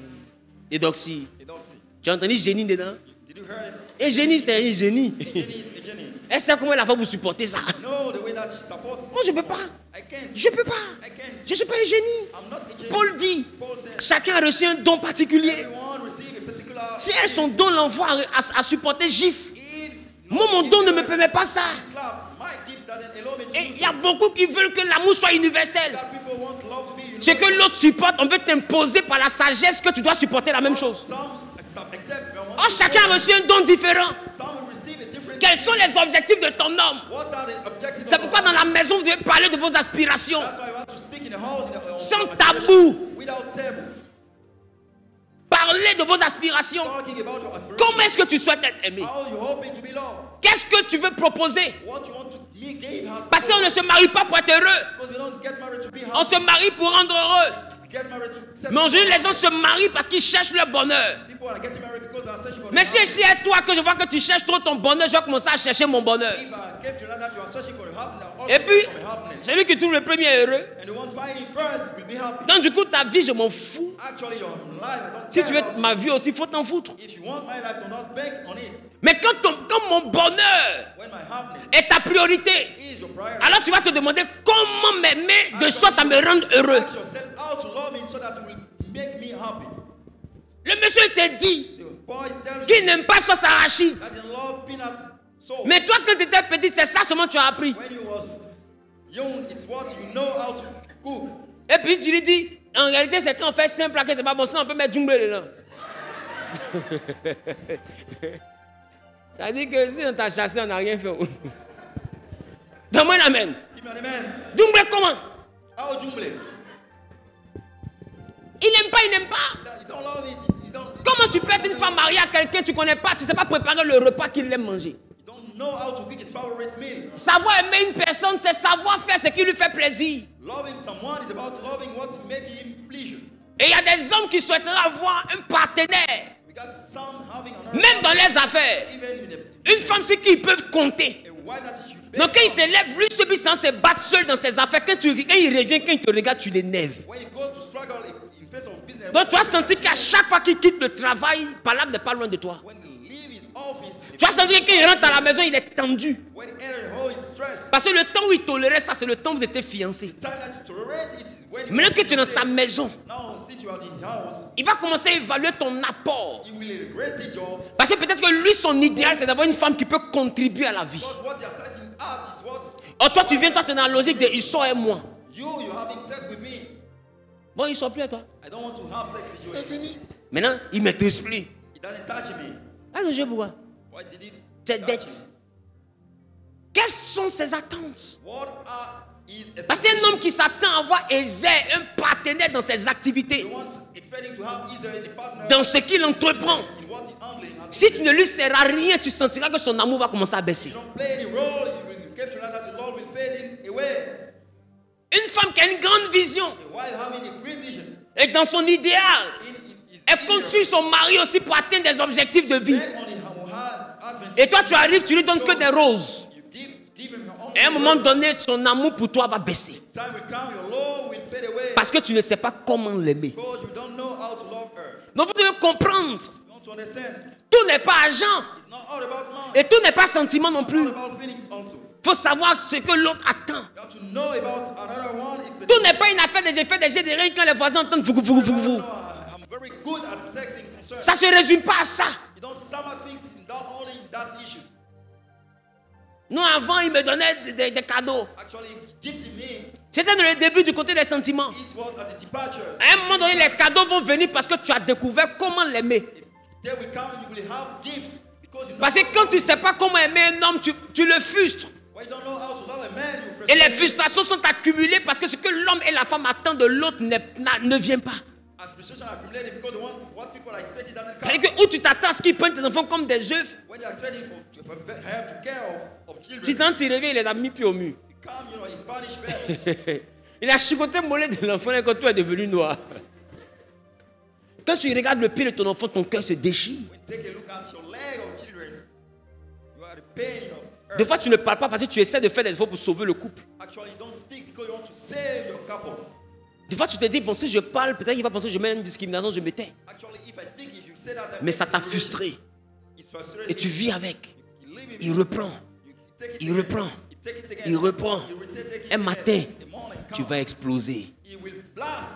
Edoxy. Edoxy. Tu as entendu génie dedans? Did you hear it? Et génie, c'est un génie. Ejeni is Ejeni. Elle sait comment elle a fait pour supporter ça. No, the way that she supports. Moi, je ne peux pas. I can't. Je ne peux pas. I can't. Je ne suis pas un génie. I'm not Ejeni. Paul dit, Paul said, chacun a reçu un don particulier. everyone receive a particular. Si elle, son don l'envoie à supporter gif, Gives. moi, mon don ne me permet pas ça. Slap. My gift doesn't allow me to Et do il y a so. beaucoup qui veulent que l'amour soit universel. That people want love to be Ce universal. que l'autre supporte, on veut t'imposer par la sagesse que tu dois supporter la même chose. Some accept. Or, chacun a reçu un don différent. Some will receive a different. Quels sont les objectifs de ton homme? What are the objectives? C'est of pourquoi the dans house? la maison, vous devez parler de vos aspirations. That's why you have to speak in the house Sans tabou. without taboo. Parlez de vos aspirations. Talking about your aspirations. Comment est-ce que tu souhaites être aimé? How you hoping to be loved? Qu'est-ce que tu veux proposer? What you want to give has. Parce qu'on ne se marie pas pour être heureux. Because we don't get married to be On happy. se marie pour rendre heureux. We get married to accept. Mais aujourd'hui, les gens se marient parce qu'ils cherchent leur bonheur. People are getting married because they are searching for. Mais si c'est à toi que je vois que tu cherches trop ton bonheur, je vais commencer à chercher mon bonheur. If I came to learn that you are searching for your happiness, also Et puis, searching for happiness, celui qui trouve le premier est heureux. and the one finding first will be happy. Donc du coup, ta vie, je m'en fous. Actually, your life, I don't Si care tu veux about ma vie aussi, il faut t'en foutre. it. If you want my life, do not beg on it. Mais quand mon bonheur When my happiness est ta priorité, is your priority, alors tu vas te demander comment m'aimer de sorte à me rendre heureux. ask yourself how to love me so that you will make me happy. Le monsieur te dit The boy tells qu'il you n'aime pas sauce arachide. that you love peanuts so. Mais toi, quand tu étais petit, c'est ça seulement que tu as appris. When you was young, it's what you know how to cook. Et puis tu lui dis, en réalité, c'est quand on fait simple, que c'est pas bon, sinon on peut mettre jumble dedans. Ça veut dire que si on t'a chassé, on n'a rien fait. Donne-moi un amen. Give me an amen. Jumble comment? How jumble? Il n'aime pas, il n'aime pas. You don't love it. You don't. Comment tu peux être une femme mariée à quelqu'un, tu ne connais pas, tu ne sais pas préparer le repas qu'il aime manger. You don't know how to cook his favorite meal. Savoir aimer une personne, c'est savoir faire ce qui lui fait plaisir. Loving someone is about loving what makes him pleasure. Et il y a des hommes qui souhaiteraient avoir un partenaire, We got some having on earth, même dans les affaires. even in Une femme sur qui ils peuvent compter. a wife that you should Donc quand il se lève, lui, celui sans se battre seul dans ses affaires, quand il revient, quand il te regarde, tu l'énerves. When you go to struggle in face of business, Donc tu vas sentir qu'à chaque fois qu'il quitte le travail, Palab n'est pas loin de toi. when he leave his office, Tu vas sentir qu'il rentre à la maison, il est tendu. when he enter the home, he's stressed. Parce que le temps où il tolérait ça, c'est le temps où vous étiez fiancés. The time that you tolerate it is when you Maintenant que tu es dans sa maison, now since you are in the house, il va commencer à évaluer ton apport. he will rate it your Parce que peut-être que lui, son idéal, c'est d'avoir une femme qui peut contribuer à la vie. because what you are setting out is what Or toi, tu viens, toi, tu es dans la logique de il sort et moi. you're having sex with me. Bon, il sort plus à toi. I don't want to have sex with you. C'est fini. Maintenant, il me t'explique. It doesn't touch me. Ah, je sais pourquoi. Why did it Tes touch dettes. Quelles sont ses attentes? you? What are his Parce qu'un homme qui s'attend à avoir Ézé, un partenaire dans ses activités, the ones expecting to have either the partner dans ce qu'il entreprend, in what he handling has si tu ne lui seras rien, tu sentiras que son amour va commencer à baisser. you don't play any role, you came to learn that the Lord will fade away. Une femme qui a une grande vision, A wife having a great vision et dans son idéal, in his elle compte sur son mari aussi pour atteindre des objectifs de vie. then only husband. Et toi, tu arrives, tu lui donnes que des roses. You give him your own. Et à un moment donné, son amour pour toi va baisser. Time will come, your love will fade away Parce que tu ne sais pas comment l'aimer. because you don't know how to love her. Donc vous devez comprendre, You want to understand? tout n'est pas argent. It's not all about money. Et tout n'est pas sentiment non It's plus. all about feelings also. Il faut savoir ce que l'autre attend. You have to know about another one expectation. Tout n'est pas une affaire de j'ai fait des jets de rien quand les voisins entendent vous. I'm very good at sexing concerns. Ça ne se résume pas à ça. You don't sum up things only in that issues. Non, avant, il me donnait des cadeaux. Actually, gifting me, C'était dans le début du côté des sentiments. it was at the departure. À un moment donné, les cadeaux vont venir parce que tu as découvert comment l'aimer. They will come and you will have gifts because you know. Parce que quand tu ne sais pas comment aimer un homme, tu le frustres. When you don't know how to love a man, you Et les frustrate him. frustrations sont accumulées parce que ce que l'homme et la femme attendent de l'autre ne vient pas. And frustration accumulated because what people are expecting doesn't come. C'est-à-dire que où tu t'attends à ce qu'ils prennent tes enfants comme des œufs, When you're expecting for him to care of children, si quand tu reviens, il les a mis pieds au mur. he come, you know, he's punished well. Il a chicoté le mollet de l'enfant et quand tout est devenu noir. Quand tu regardes le pied de ton enfant, ton cœur se déchire. When you take a look at your leg of children, you are the pain of Des fois, tu ne parles pas parce que tu essaies de faire des efforts pour sauver le couple. Actually, you don't speak because you want to save your couple. Des fois, tu te dis, bon, si je parle, peut-être qu'il va penser que je mets une discrimination, je me tais. Actually, if I speak, if you say that, Mais ça t'a frustré. it's frustrating. Et tu vis avec. You live in Il it. reprend. You take it Il again. reprend. You take it again. Il reprend. You take it Un again. matin, The morning tu comes. vas exploser. He will blast.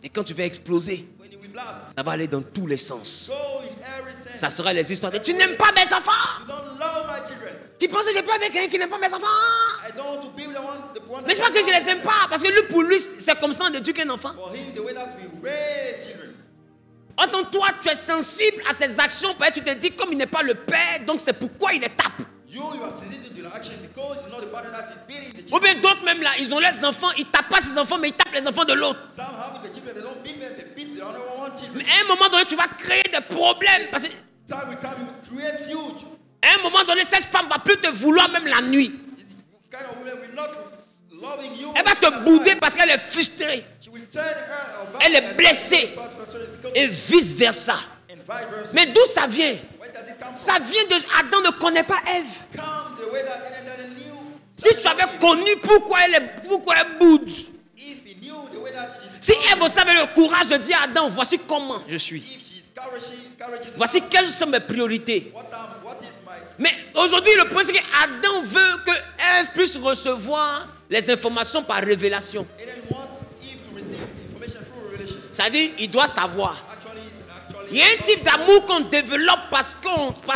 Et quand tu vas exploser, When he will blast, ça va aller dans tous les sens. go in every sense. Ça sera les histoires de tu n'aimes pas mes enfants. You don't love my children. Tu penses que j'ai pas avec quelqu'un qui n'aime pas mes enfants. I don't want to be with the one Mais c'est pas que je les aime pas, parce que lui, pour lui, c'est comme ça on éduque un enfant. For him, the way that we raise children. Entends, toi, tu es sensible à ses actions, parce que tu te dis, comme il n'est pas le père, donc c'est pourquoi il les tape. You are sensitive to the action because you know the father that is beating the Ou children. bien d'autres même là, ils ont leurs enfants, ils tapent pas ses enfants, mais ils tapent les enfants de l'autre. Some have the children, they don't beat them, they beat the other one children. Mais à un moment donné, tu vas créer des problèmes, parce que Time will come, you will create feud. à un moment donné, cette femme va plus te vouloir même la nuit. Kind of woman will not loving you. Elle va te bouder parce qu'elle est frustrée. She will turn her about Elle est blessée. Et vice versa. And vice versa. Mais d'où ça vient? Where does it come Ça vient de Adam ne connaît pas Ève. from? Come the way that Eden doesn't knew. Si tu avais connu pourquoi elle boude. If he knew the way that she's Si Ève aussi avait le courage de dire à Adam, voici comment je suis. if she's courageous, Voici quelles sont mes priorités. what is my Mais aujourd'hui, le point c'est qu'Adam veut que Ève puisse recevoir les informations par révélation. Eden want Eve to receive information through revelation. C'est-à-dire, il doit savoir. Actually, Il y a un type d'amour qu'on développe parce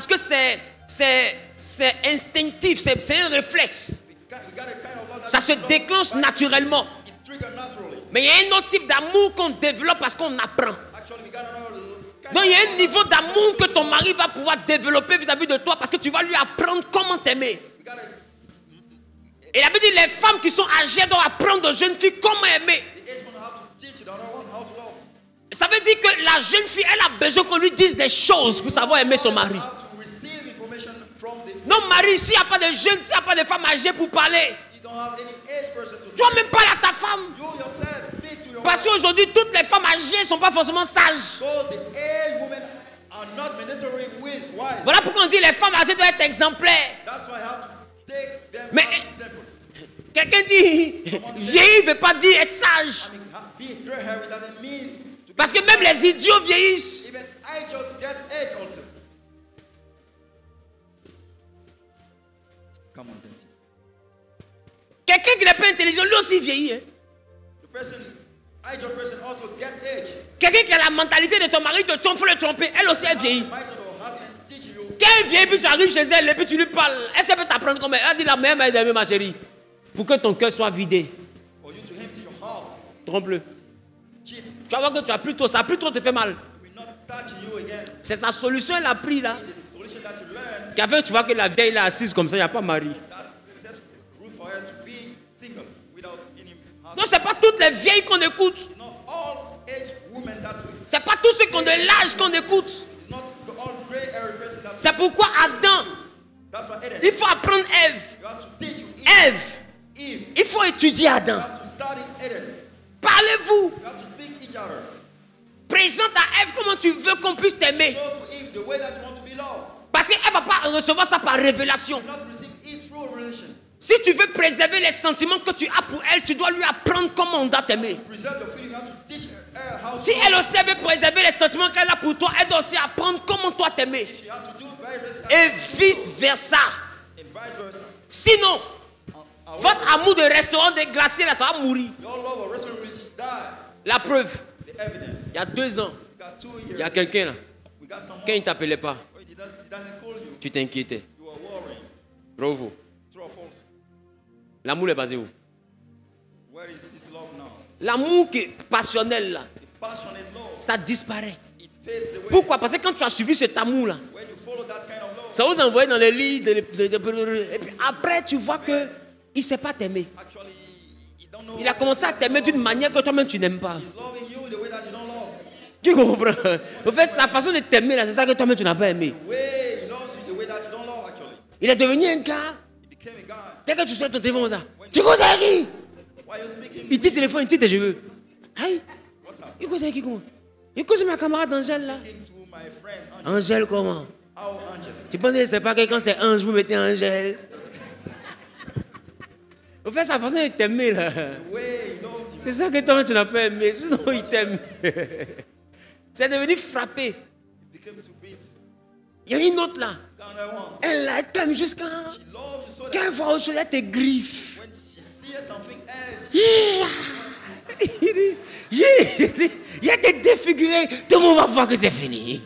que c'est instinctif, c'est un réflexe. we got a kind of love that Ça se déclenche naturellement. it triggered naturally. Mais il y a un autre type d'amour qu'on développe parce qu'on apprend. Actually, we got another kind Donc il y a of un niveau d'amour que ton mari va pouvoir développer vis-à-vis de toi parce que tu vas lui apprendre comment t'aimer. we got Et la Bible dit les femmes qui sont âgées doivent apprendre aux jeunes filles comment aimer. the age one have to teach the other one how to love. Ça veut dire que la jeune fille, elle a besoin qu'on lui dise des choses pour savoir aimer son mari. How to receive information from the. Non, Marie, s'il n'y a pas de jeunes, s'il n'y a pas de femmes âgées pour parler, You don't have any age person to toi speak. même parle à ta femme. You yourself speak to your Parce wife. qu'aujourd'hui, toutes les femmes âgées ne sont pas forcément sages. Because the age women are not mandatory with wise. Voilà pourquoi on dit les femmes âgées doivent être exemplaires. That's why I have to take them Mais- as example. Quelqu'un dit, vieillir ne veut pas dire être sage. I mean, being gray hair it doesn't mean to be. Parce que même les idiots vieillissent. Even idiots get age also. Come on, Dempsey. Quelqu'un qui n'est pas intelligent, lui aussi vieillit. Hein. The person, idiot person also get age. Quelqu'un qui a la mentalité de ton mari, te trompe, faut le tromper. Elle aussi, elle vieillit. My son or husband teach you. Quand elle vieillit, puis tu arrives chez elle, et puis tu lui parles. Est-ce qu'elle peut t'apprendre comment? Elle dit la meilleure manière d'aimer, ma chérie. Pour que ton cœur soit vidé. For you to empty your heart. Trompe-le. Cheat. Tu vas voir que ça va plus trop te faire mal. Will not touch you again. C'est sa solution, elle a pris là. The solution that you learn, Qu'avec, tu vois que la vieille là assise comme ça, il n'y a pas mari. that's set rule for her to be single without any husband. Non, c'est pas toutes les vieilles qu'on écoute. Not all age women that way. C'est pas tous ceux qui ont de l'âge qu'on écoute. It's not all gray hairy person that way. C'est pourquoi Adam, That's why Eden. il faut apprendre Ève. You have to teach you Ève, Eve. il faut étudier You Adam. have to study Eden. Parlez-vous. You have to speak each other. Présente à Ève comment tu veux qu'on puisse t'aimer. Show to Eve the way that you want to be loved. Parce qu'elle ne va pas recevoir ça par révélation. Do not receive it through relation. Si tu veux préserver les sentiments que tu as pour elle, tu dois lui apprendre comment on doit t'aimer. Preserve your feeling. You have to teach her how to Si love. elle aussi veut préserver les sentiments qu'elle a pour toi, elle doit aussi apprendre comment toi t'aimer. You have to do vice versa. Et vice versa. And vice versa. Sinon, votre amour de restaurant des glaciers, là, ça va mourir. Your love of restaurant will die. La preuve, The evidence. il y a 2 ans, We got 2 il years. y a quelqu'un là. We got someone. Quand il ne t'appelait pas, When he doesn't call you, tu t'inquiétais. you are worrying. Bravo. True or false? L'amour est basé où? Where is this love now? L'amour qui est passionnel là, The passionate love. ça disparaît. It fades away. Pourquoi? Parce que quand tu as suivi cet amour là, When you follow that kind of love, ça vous envoie dans les lits, et puis après tu vois que il ne sait pas t'aimer. actually, you don't know. Il a commencé à t'aimer d'une manière que toi-même tu n'aimes pas. He's loving you the way that you don't love. Tu comprends? En fait, sa façon de t'aimer là, c'est ça que toi-même tu n'as pas aimé. The way he loves you, the way that you don't love, actually. Il est devenu un gars. He became a guy. Dès que tu sors ton téléphone comme ça, tu causes avec qui? Why are you speaking? Il tire téléphone, il tire tes cheveux. Aïe, What's up? il cause avec qui comment? Il cause ma camarade Angèle là. Speaking to my friend Angel. Angèle comment? How Angel? Tu penses que c'est pas que quand c'est Ange, vous mettez Angèle? En fait, sa façon de t'aimer là. The way he loves you. C'est ça que toi tu n'as pas aimé, sinon il t'aime. C'est devenu frappé. It became to beat. Il y a une autre là. Another one. Elle la t'aime jusqu'à. She loves you so that Quand elle voit autre chose, elle te griffe. when she sees something else, Il a été défiguré. Tout le monde va voir que c'est fini.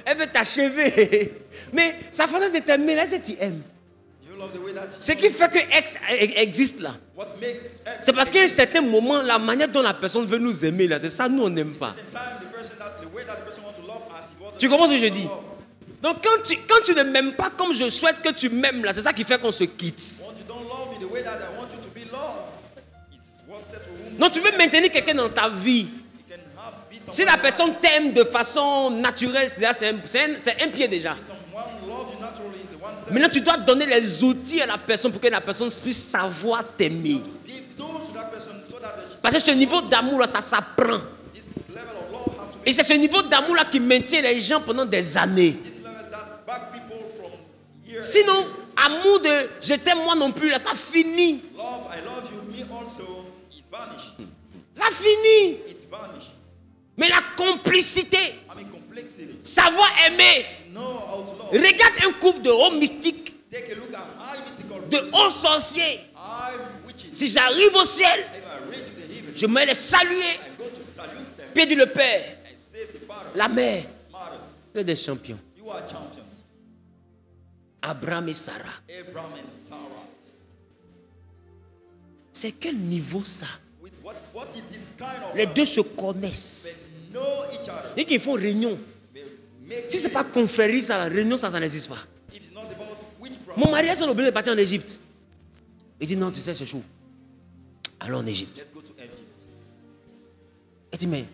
Elle veut t'achever. Mais sa façon de t'aimer, là, c'est que tu aimes. you love the way that Ce qui fait que X existe là, what makes c'est parce qu'à un certain moment, la manière dont la personne veut nous aimer là, c'est ça, nous on n'aime pas. the time the way that the person wants to love us, he wants Tu comprends ce que je dis? Donc quand tu ne m'aimes pas comme je souhaite que tu m'aimes là, c'est ça qui fait qu'on se quitte. When you don't love me the way that I want you to be loved, it's what sets a woman. Donc tu veux maintenir quelqu'un dans ta vie. You can have be someone. Si la personne t'aime de façon naturelle, c'est un pied déjà. Someone love you naturally is the one step. Maintenant, tu dois donner les outils à la personne pour que la personne puisse savoir t'aimer. Give tools to that person so that Parce que ce niveau d'amour là, ça s'apprend. this level of love have to be Et c'est ce niveau d'amour là qui maintient les gens pendant des années. this level that back people from years. Sinon, amour de je t'aime moi non plus là, ça finit. Love, I love you, me also, it's vanished. Ça finit. It's vanished. Mais la complicité, I mean complexity. savoir aimer. Know how to love. Regarde un couple de hauts mystiques, Take a look at high mystical de places, hauts sorciers. high witches. Si j'arrive au ciel, If I reach the heaven, je me les saluer. I go to salute them Pierre dit le Père, and say the Father, la mère, Mothers, les des champions. you are champions. Abraham et Sarah. Abraham and Sarah. C'est quel niveau ça? With what is this kind of Les love? deux se connaissent. They know each other. Et qu'ils font réunion. They make Si ce n'est pas confrérie, ça, la réunion, ça n'existe pas. if it's not about witchcraft, Mon mari est obligé de partir en Égypte. Il dit non, tu sais, c'est chaud. Allons en Égypte. let's go to Egypt. Il dit mais,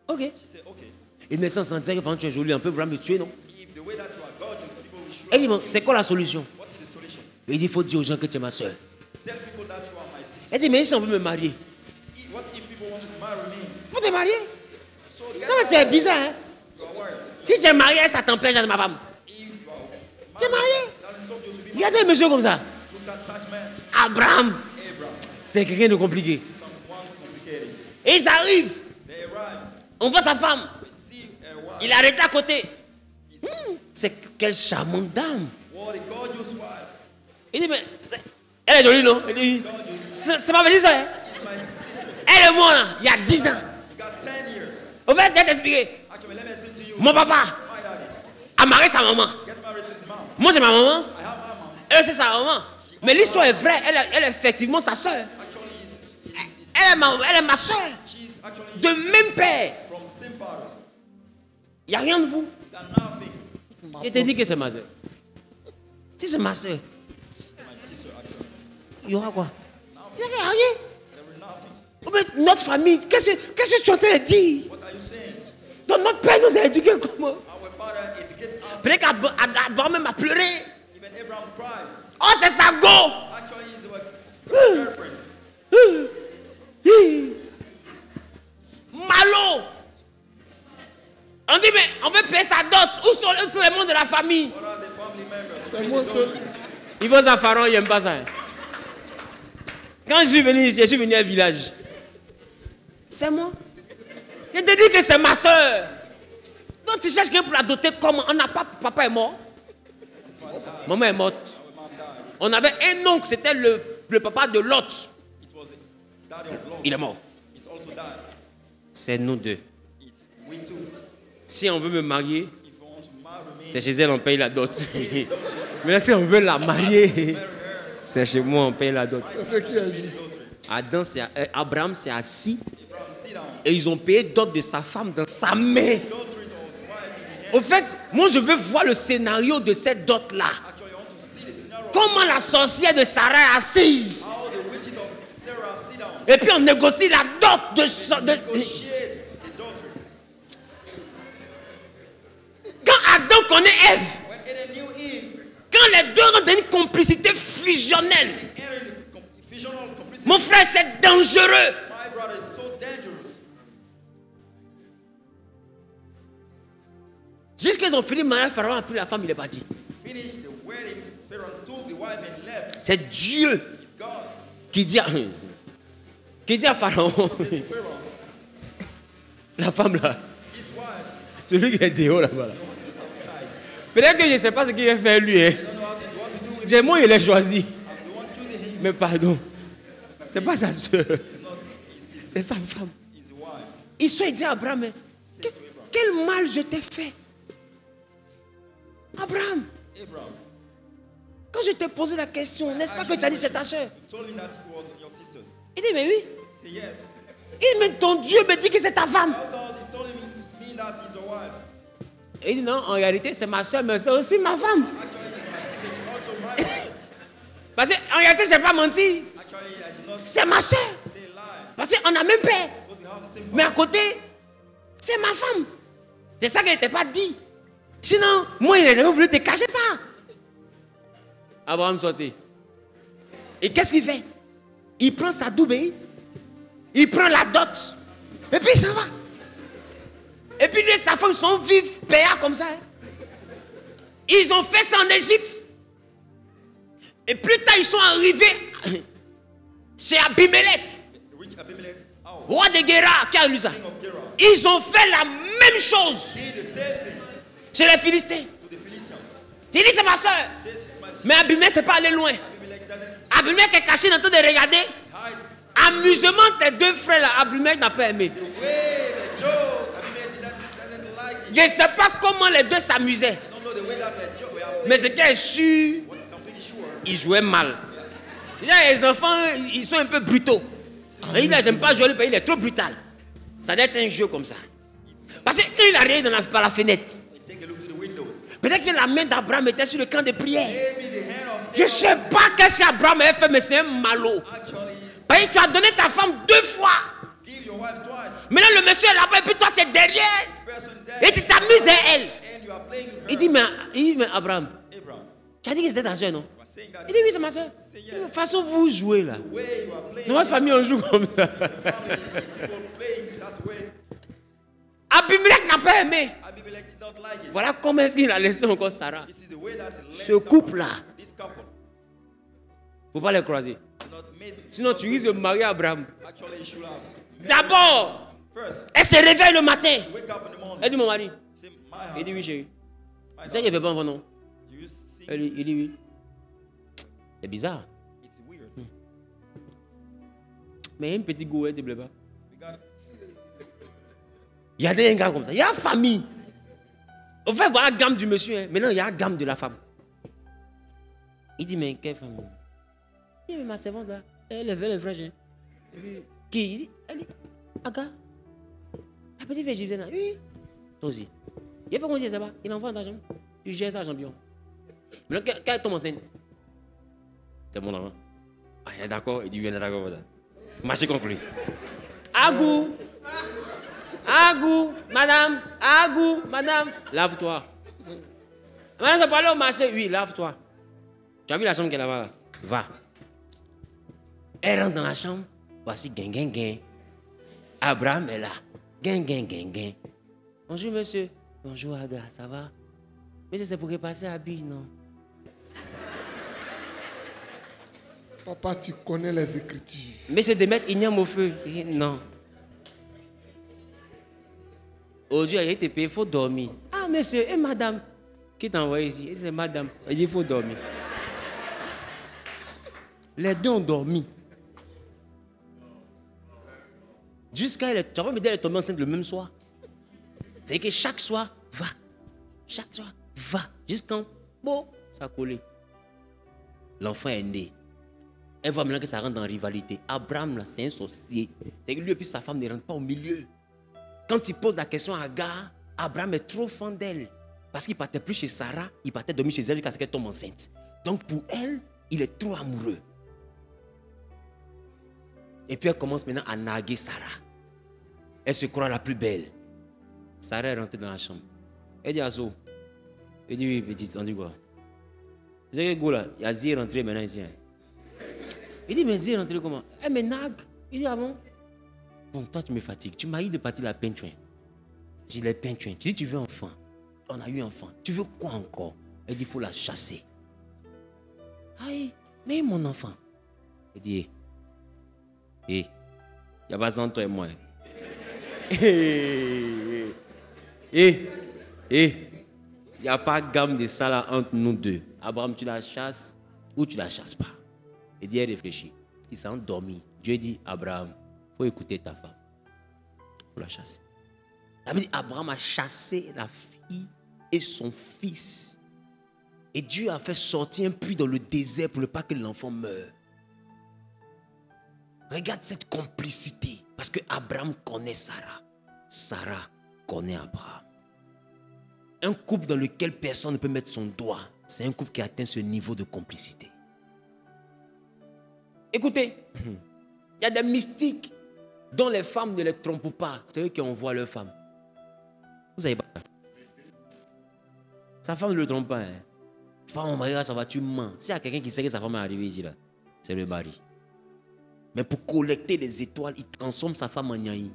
ok. She said, okay, Et naissance en disant que pendant que tu es joli, un peu, vouloir me tuer, non? if the way that you are gorgeous, people will show Elle dit bon, c'est quoi la solution? what is the solution? Il dit il faut dire aux gens que tu es ma soeur. Tell people that you are my sister. Elle dit mais si on veut me marier, What if people want to marry me? faut te marier. So get Ça va, tu es bizarre, hein? you are worried. Si tu es marié, ça t'empêche d'être ma femme. If you are Tu es marié. doesn't stop you to be Il y a des messieurs comme ça. look at such men. Abraham, Abraham, c'est quelqu'un de compliqué. someone complicated. Et ils arrivent. They arrive. On voit sa femme. We see a wife. Il est arrêté à côté. C'est quelle charmante dame. What a gorgeous wife. Il dit, mais elle est jolie, non? Il dit, c'est pas ma ça, hein? Is my sister. Elle et moi, là, il y a 10 ans. You got 10 years. Au fait, je vais t'expliquer. Actually, let me explain to you. Mon papa My daddy. a marié sa maman. Get married to his mom. Moi, c'est ma maman. I have my mom. Elle, c'est sa maman. Mais l'histoire est vraie. Elle est effectivement sa soeur. Actually, Elle est ma soeur. she's actually De même père. from same father. Il n'y a rien de vous. Got nothing. Je te dis que c'est ma soeur. Si c'est ma soeur, My sister actually. il y aura quoi? Il n'y aura rien. There is nothing. Oh, mais notre famille, qu'est-ce que tu es en train de dire? What are you saying? Donc notre père nous a éduqués comment? Our father educated us. Peut-être qu'Abraham même a pleuré. Even Abraham cries. Oh, c'est sa go! Actually, he's a girlfriend. Malo! On dit, mais on veut payer sa dot. Où sont les membres de la famille? What are the family members? C'est moi seul. Ils vont à Pharaon, ils n'aiment pas ça. Hein. Quand je suis venu à un village. C'est moi. Je te dis que c'est ma soeur. Donc tu cherches quelqu'un pour la doter comment? On n'a pas. Papa est mort. Maman est morte. On avait un oncle, c'était le papa de Lot. It was the daddy of Lot. Il est mort. It's also that. C'est nous deux. It's we too. Si on veut me marier, If you want to marry me, c'est chez elle, on paye la dot. Mais là, si on veut la marier, c'est chez moi, on paye la dot. C'est ce qui est juste. Abraham s'est assis Abraham, sit down. et ils ont payé dot de sa femme dans sa main. Adultery of his wife in the hand. Au fait, moi, je veux voir le scénario de cette dot-là. Actually, I want to see the scenario. Comment la sorcière de Sarah est assise. How the witches of Sarah sit down. Et puis on négocie la dot de... Negotiate adultery. Quand Adam connaît Ève, When Adam knew Eve, quand les deux rentrent dans une complicité fusionnelle, entered the fusional complicity. mon frère, c'est dangereux. My brother is so dangerous. Jusqu'à qu'ils ont fini le mariage, Pharaon a pris la femme, il est parti. Finished the wedding. Pharaoh took the wife and left. C'est Dieu It's God. qui dit à Pharaon, Pharaoh, la femme là, his wife, celui qui est dehors là-bas. Là. outside. Peut-être que je ne sais pas ce qu'il a fait lui. Hein. I don't know what to do with J'ai moi, il est choisi. I'm the one choosing him. Mais pardon, c'est pas sa soeur, It's not his sister. c'est sa femme. His wife. Il se dit à Abraham, mais quel mal je t'ai fait? Abraham, Abraham, quand je t'ai posé la question, n'est-ce pas que tu as dit c'est ta soeur? you told me that it was your sister's. Il dit, mais oui. Say yes. Il dit, mais ton Dieu me dit que c'est ta femme. How God, you told me that is your wife. Et il dit, non, en réalité, c'est ma soeur, mais c'est aussi ma femme. Actually, it's my sister. She's also my wife. Parce qu'en réalité, je n'ai pas menti. Actually, I did not C'est ma soeur. say a lie. Parce qu'on a même père. But we have the same Mais à father. côté, c'est ma femme. C'est ça qui n'était pas dit. Sinon, moi, il n'a jamais voulu te cacher ça. Abraham sortait. Et qu'est-ce qu'il fait? Il prend sa double, il prend la dot, et puis il s'en va. Et puis lui et sa femme sont vifs, payants comme ça. Ils ont fait ça en Égypte. Et plus tard, ils sont arrivés chez Abimelech, Rich Abimelech, how? roi de Guéra, qui a lu ça. King of Gerar. Ils ont fait la même chose Did the same thing chez les Philistins. to the Philistines. J'ai dit c'est ma soeur. Says my sister. Mais Abimelech n'est pas allé loin. Abimelech doesn't Abimelech est caché en train de regarder. hide Amusement des deux frères là, Abimelech n'a pas aimé. the way the Joe. Abimelech doesn't like it. Je ne sais pas comment les deux s'amusaient. I don't know the way that the Joe were playing. Mais ce qui est sûr, What something is sure. ils jouaient mal. Déjà, les enfants, ils sont un peu brutaux. Et il dit, j'aime pas jouer le pays, il est trop brutal. Ça doit être un jeu comme ça. Parce que quand il arrive par la fenêtre, Take a look to the windows. peut-être que la main d'Abraham était sur le camp de prière. Maybe the hand of Je ne sais pas qu'est-ce qu'Abraham a fait, mais c'est un malot. actually Parce que tu as donné ta femme 2 fois. give your wife twice. Maintenant, le monsieur est là-bas et puis toi, tu es derrière. Person is Et there tu t'amuses à elle. and you are playing with her. Il dit, mais Abraham, Abraham, tu as dit que c'était ta soeur, non? you are saying that Il dit, oui, c'est ma soeur. De toute façon, vous jouez là. the way you are playing. Dans votre famille, on joue comme ça. Family is people playing that way. Abimelech n'a pas aimé. Abimelech did not like it. Voilà comment est-ce qu'il a laissé encore Sarah. This is the way that he let Ce couple-là, this couple faut pas les croiser. not mate. Sinon, tu risques de marier Abraham. Actually, you should have. D'abord, First, elle se réveille le matin. wake up in the morning. Elle dit, mon mari. Say, my Il dit, house. oui, chérie. My Tu sais qu'il ne fait pas enfant, non? Do you see? Il dit, oui. C'est bizarre. It's weird. Mais il y a une petite go, elle ne te plaît pas. We got Il y a des gars comme ça. Il y a famille. On fait voir la gamme du monsieur. Hein. Maintenant, il y a la gamme de la femme. Il dit, mais quelle femme? Il dit, mais ma servante là, elle est belle, fraîche. Hein. Qui? Il dit, elle dit, Aga. La petite fille givenne là. Oui. Toi aussi. Il fait comment ça va? Il envoie dans ta chambre. Tu gères ça, champion. Maintenant, quand elle tombe enceinte, c'est mon enfant. Ah, il est d'accord. Il dit, oui, il est d'accord. Voilà. Marché conclu. Agou. Agou, madame, Agou, madame, lave-toi. Madame, ça peut aller au marché? Oui, lave-toi. Tu as vu la chambre qui est là-bas? Là? Va. Elle rentre dans la chambre. Voici, gain. Abraham est là. Gain. Bonjour, monsieur. Bonjour, Aga, ça va? Monsieur, c'est pour repasser à Bille, non? Papa, tu connais les Écritures. Mais c'est de mettre Ignam au feu. Non. Aujourd'hui, il a été payé, il faut dormir. Ah, monsieur, et madame, qui t'a envoyé ici? C'est madame. Il dit, il faut dormir. Les deux ont dormi. Jusqu'à elle, tu vas me dire, elle est tombée enceinte le même soir. C'est que chaque soir, va. Chaque soir, va. Jusqu'en, bon, ça a collé. L'enfant est né. Elle voit maintenant que ça rentre dans la rivalité. Abraham, là, c'est un sorcier. C'est que lui et puis sa femme ne rentrent pas au milieu. Quand il pose la question à Agar, Abraham est trop fan d'elle. Parce qu'il ne partait plus chez Sarah, il partait dormir chez elle jusqu'à ce qu'elle tombe enceinte. Donc pour elle, il est trop amoureux. Et puis elle commence maintenant à narguer Sarah. Elle se croit la plus belle. Sarah est rentrée dans la chambre. Elle dit à Zo, elle dit oui, petite, on dit quoi? Tu sais que go là, il y a Zé rentré maintenant ici. Il dit, mais Zé rentré comment? Elle me nargue. Il dit, ah bon? Bon, toi tu me fatigues. Tu m'as dit de partir la peinture. J'ai les peintures. Tu dis, tu veux enfant. On a eu enfant. Tu veux quoi encore? Elle dit, il faut la chasser. Aïe, mais mon enfant. Elle dit, il n'y a pas besoin de toi et moi. Il n'y a pas gamme de ça là entre nous deux. Abraham, tu la chasses ou tu la chasses pas? Il dit, elle réfléchit. Il s'est endormi. Dieu dit, Abraham, il faut écouter ta femme. Il faut la chasser. Abraham a chassé la fille et son fils. Et Dieu a fait sortir un puits dans le désert pour ne pas que l'enfant meure. Regarde cette complicité. Parce que Abraham connaît Sarah. Sarah connaît Abraham. Un couple dans lequel personne ne peut mettre son doigt, c'est un couple qui atteint ce niveau de complicité. Écoutez, il y a des mystiques dont les femmes ne les trompent pas. C'est eux qui envoient leurs femmes. Vous savez pas? Sa femme ne le trompe pas. Hein? Pas mon mari, ça va, tu mens. S'il y a quelqu'un qui sait que sa femme est arrivée ici, là, c'est le mari. Mais pour collecter les étoiles, il transforme sa femme en nyaï.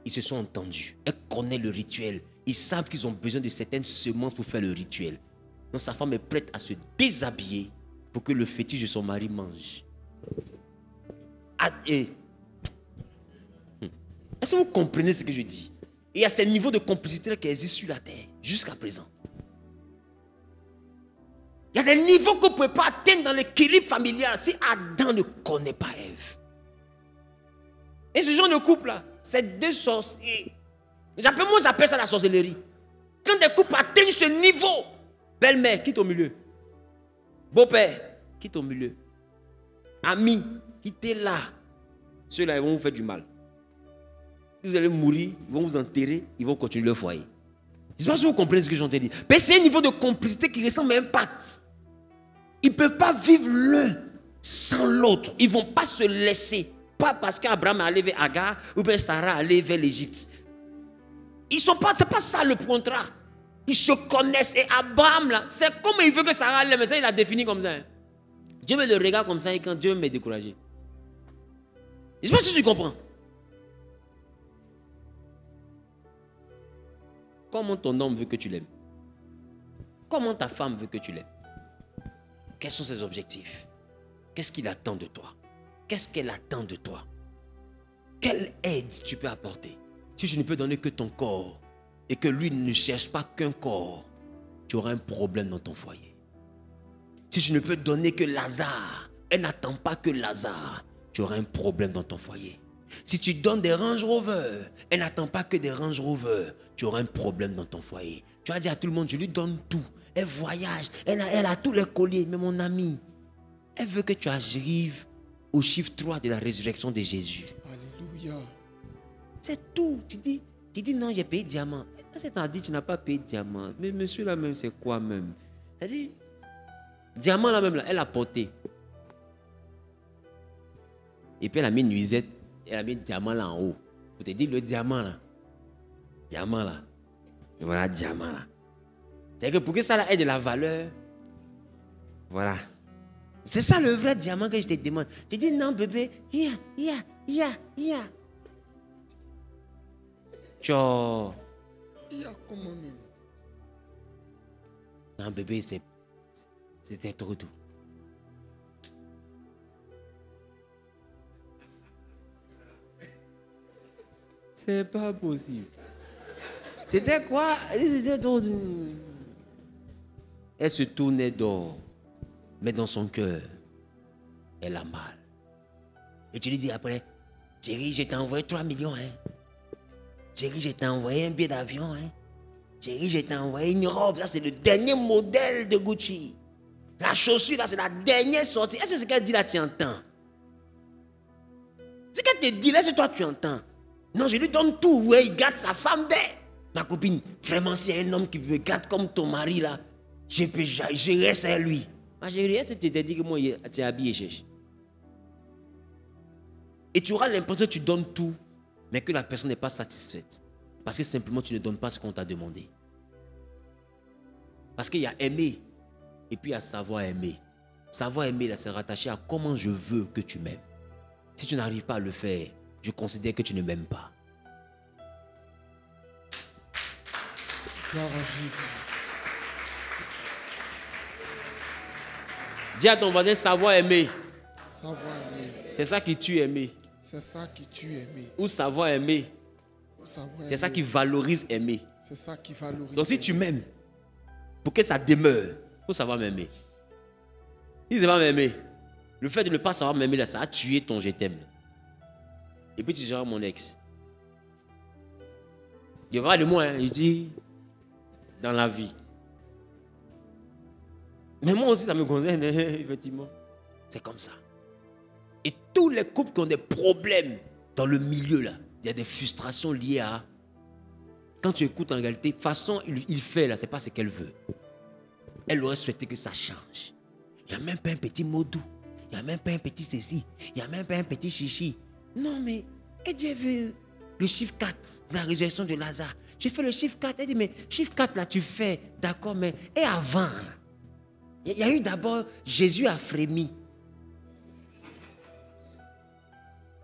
Ils se sont entendus. Elle connaît le rituel. Ils savent qu'ils ont besoin de certaines semences pour faire le rituel. Donc sa femme est prête à se déshabiller pour que le fétiche de son mari mange. Est-ce que vous comprenez ce que je dis? Il y a ces niveaux de complicité qui existent sur la terre jusqu'à présent. Il y a des niveaux que vous ne pouvez pas atteindre dans l'équilibre familial si Adam ne connaît pas Ève. Et ce genre de couple-là, c'est deux sorciers. Moi, j'appelle ça la sorcellerie. Quand des couples atteignent ce niveau, belle-mère, quitte au milieu. Beau-père, quitte au milieu. Amis, quittez là. Ceux-là, ils vont vous faire du mal. Vous allez mourir, ils vont vous enterrer, ils vont continuer leur foyer. Je ne sais pas si vous comprenez ce que j'entends dire. Mais c'est un niveau de complicité qui ressemble à un pacte. Ils ne peuvent pas vivre l'un sans l'autre. Ils ne vont pas se laisser. Pas parce qu'Abraham est allé vers Agar ou bien Sarah est allée vers l'Égypte. Ils sont pas, c'est pas ça le contrat. Ils se connaissent. Et Abraham, là, c'est comme il veut que Sarah l'aime. Mais ça, il a défini comme ça. Hein. Dieu me le regarde comme ça et quand Dieu me découragé. Je ne sais pas si tu comprends. Comment ton homme veut que tu l'aimes? Comment ta femme veut que tu l'aimes? Quels sont ses objectifs? Qu'est-ce qu'il attend de toi? Qu'est-ce qu'elle attend de toi? Quelle aide tu peux apporter? Si tu ne peux donner que ton corps et que lui ne cherche pas qu'un corps, tu auras un problème dans ton foyer. Si tu ne peux donner que Lazare, elle n'attend pas que Lazare, tu auras un problème dans ton foyer. Si tu donnes des Range Rover, elle n'attend pas que des Range Rover, tu auras un problème dans ton foyer. Tu vas dire à tout le monde, je lui donne tout. Elle voyage, elle a tous les colliers. Mais mon ami, elle veut que tu arrives au chiffre 3 de la résurrection de Jésus. Alléluia. C'est tout. Tu dis non, j'ai payé diamant. Elle t'a dit, tu n'as pas payé diamant. Mais monsieur là même, c'est quoi même? C'est-à-dire, diamant là même, là, elle a porté. Et puis elle a mis une nuisette. Elle a mis le diamant là en haut. Pour te dire le diamant là. Diamant là. Et voilà, diamant là. C'est-à-dire que pour que ça là ait de la valeur. Voilà. C'est ça le vrai diamant que je te demande. Tu dis non bébé. Ya. Tchao. Ya comment même? Non bébé, c'était trop doux. C'est pas possible. C'était quoi? Elle se tournait d'or, mais dans son cœur, elle a mal. Et tu lui dis après, chérie, je t'ai envoyé 3 millions. Hein. Chérie, je t'ai envoyé un billet d'avion. Hein. Chérie, je t'ai envoyé une robe. Ça, c'est le dernier modèle de Gucci. La chaussure, là, c'est la dernière sortie. Est-ce que ce qu'elle dit là, tu entends? Ce qu'elle te dit là, c'est toi, tu entends. Non, je lui donne tout. Ouais, il garde sa femme d'elle. Ma copine, vraiment, s'il y a un homme qui me garde comme ton mari là, je reste à lui. Ma chérie, est-ce que tu t'es dit que moi, tu es habillé, cherche? Et tu auras l'impression que tu donnes tout, mais que la personne n'est pas satisfaite. Parce que simplement, tu ne donnes pas ce qu'on t'a demandé. Parce qu'il y a aimer, et puis il y a savoir aimer. Savoir aimer, là, c'est rattaché à comment je veux que tu m'aimes. Si tu n'arrives pas à le faire, je considère que tu ne m'aimes pas. Gloire à Jésus. Dis à ton voisin, savoir aimer. Savoir aimer. C'est ça qui tue aimer. C'est ça qui tue aimer. Ou savoir aimer. C'est ça qui valorise aimer. C'est ça qui valorise. Donc si tu m'aimes, pour que ça demeure, il faut savoir m'aimer. Si tu ne sais pas m'aimer, le fait de ne pas savoir m'aimer, là, ça a tué ton je t'aime. Et puis tu diras mon ex. Il va de moi, hein, il dit, dans la vie. Mais moi aussi, ça me concerne, effectivement. C'est comme ça. Et tous les couples qui ont des problèmes dans le milieu, là, il y a des frustrations liées à... Quand tu écoutes en réalité, façon il fait, là, c'est pas ce qu'elle veut. Elle aurait souhaité que ça change. Il n'y a même pas un petit mot doux. Il n'y a même pas un petit ceci. Il n'y a même pas un petit chichi. Non, mais et Dieu veut le chiffre 4, la résurrection de Lazare. J'ai fait le chiffre 4. Elle dit, mais chiffre 4, là, tu fais, d'accord, mais... Et avant, là, il y a eu d'abord, Jésus a frémi.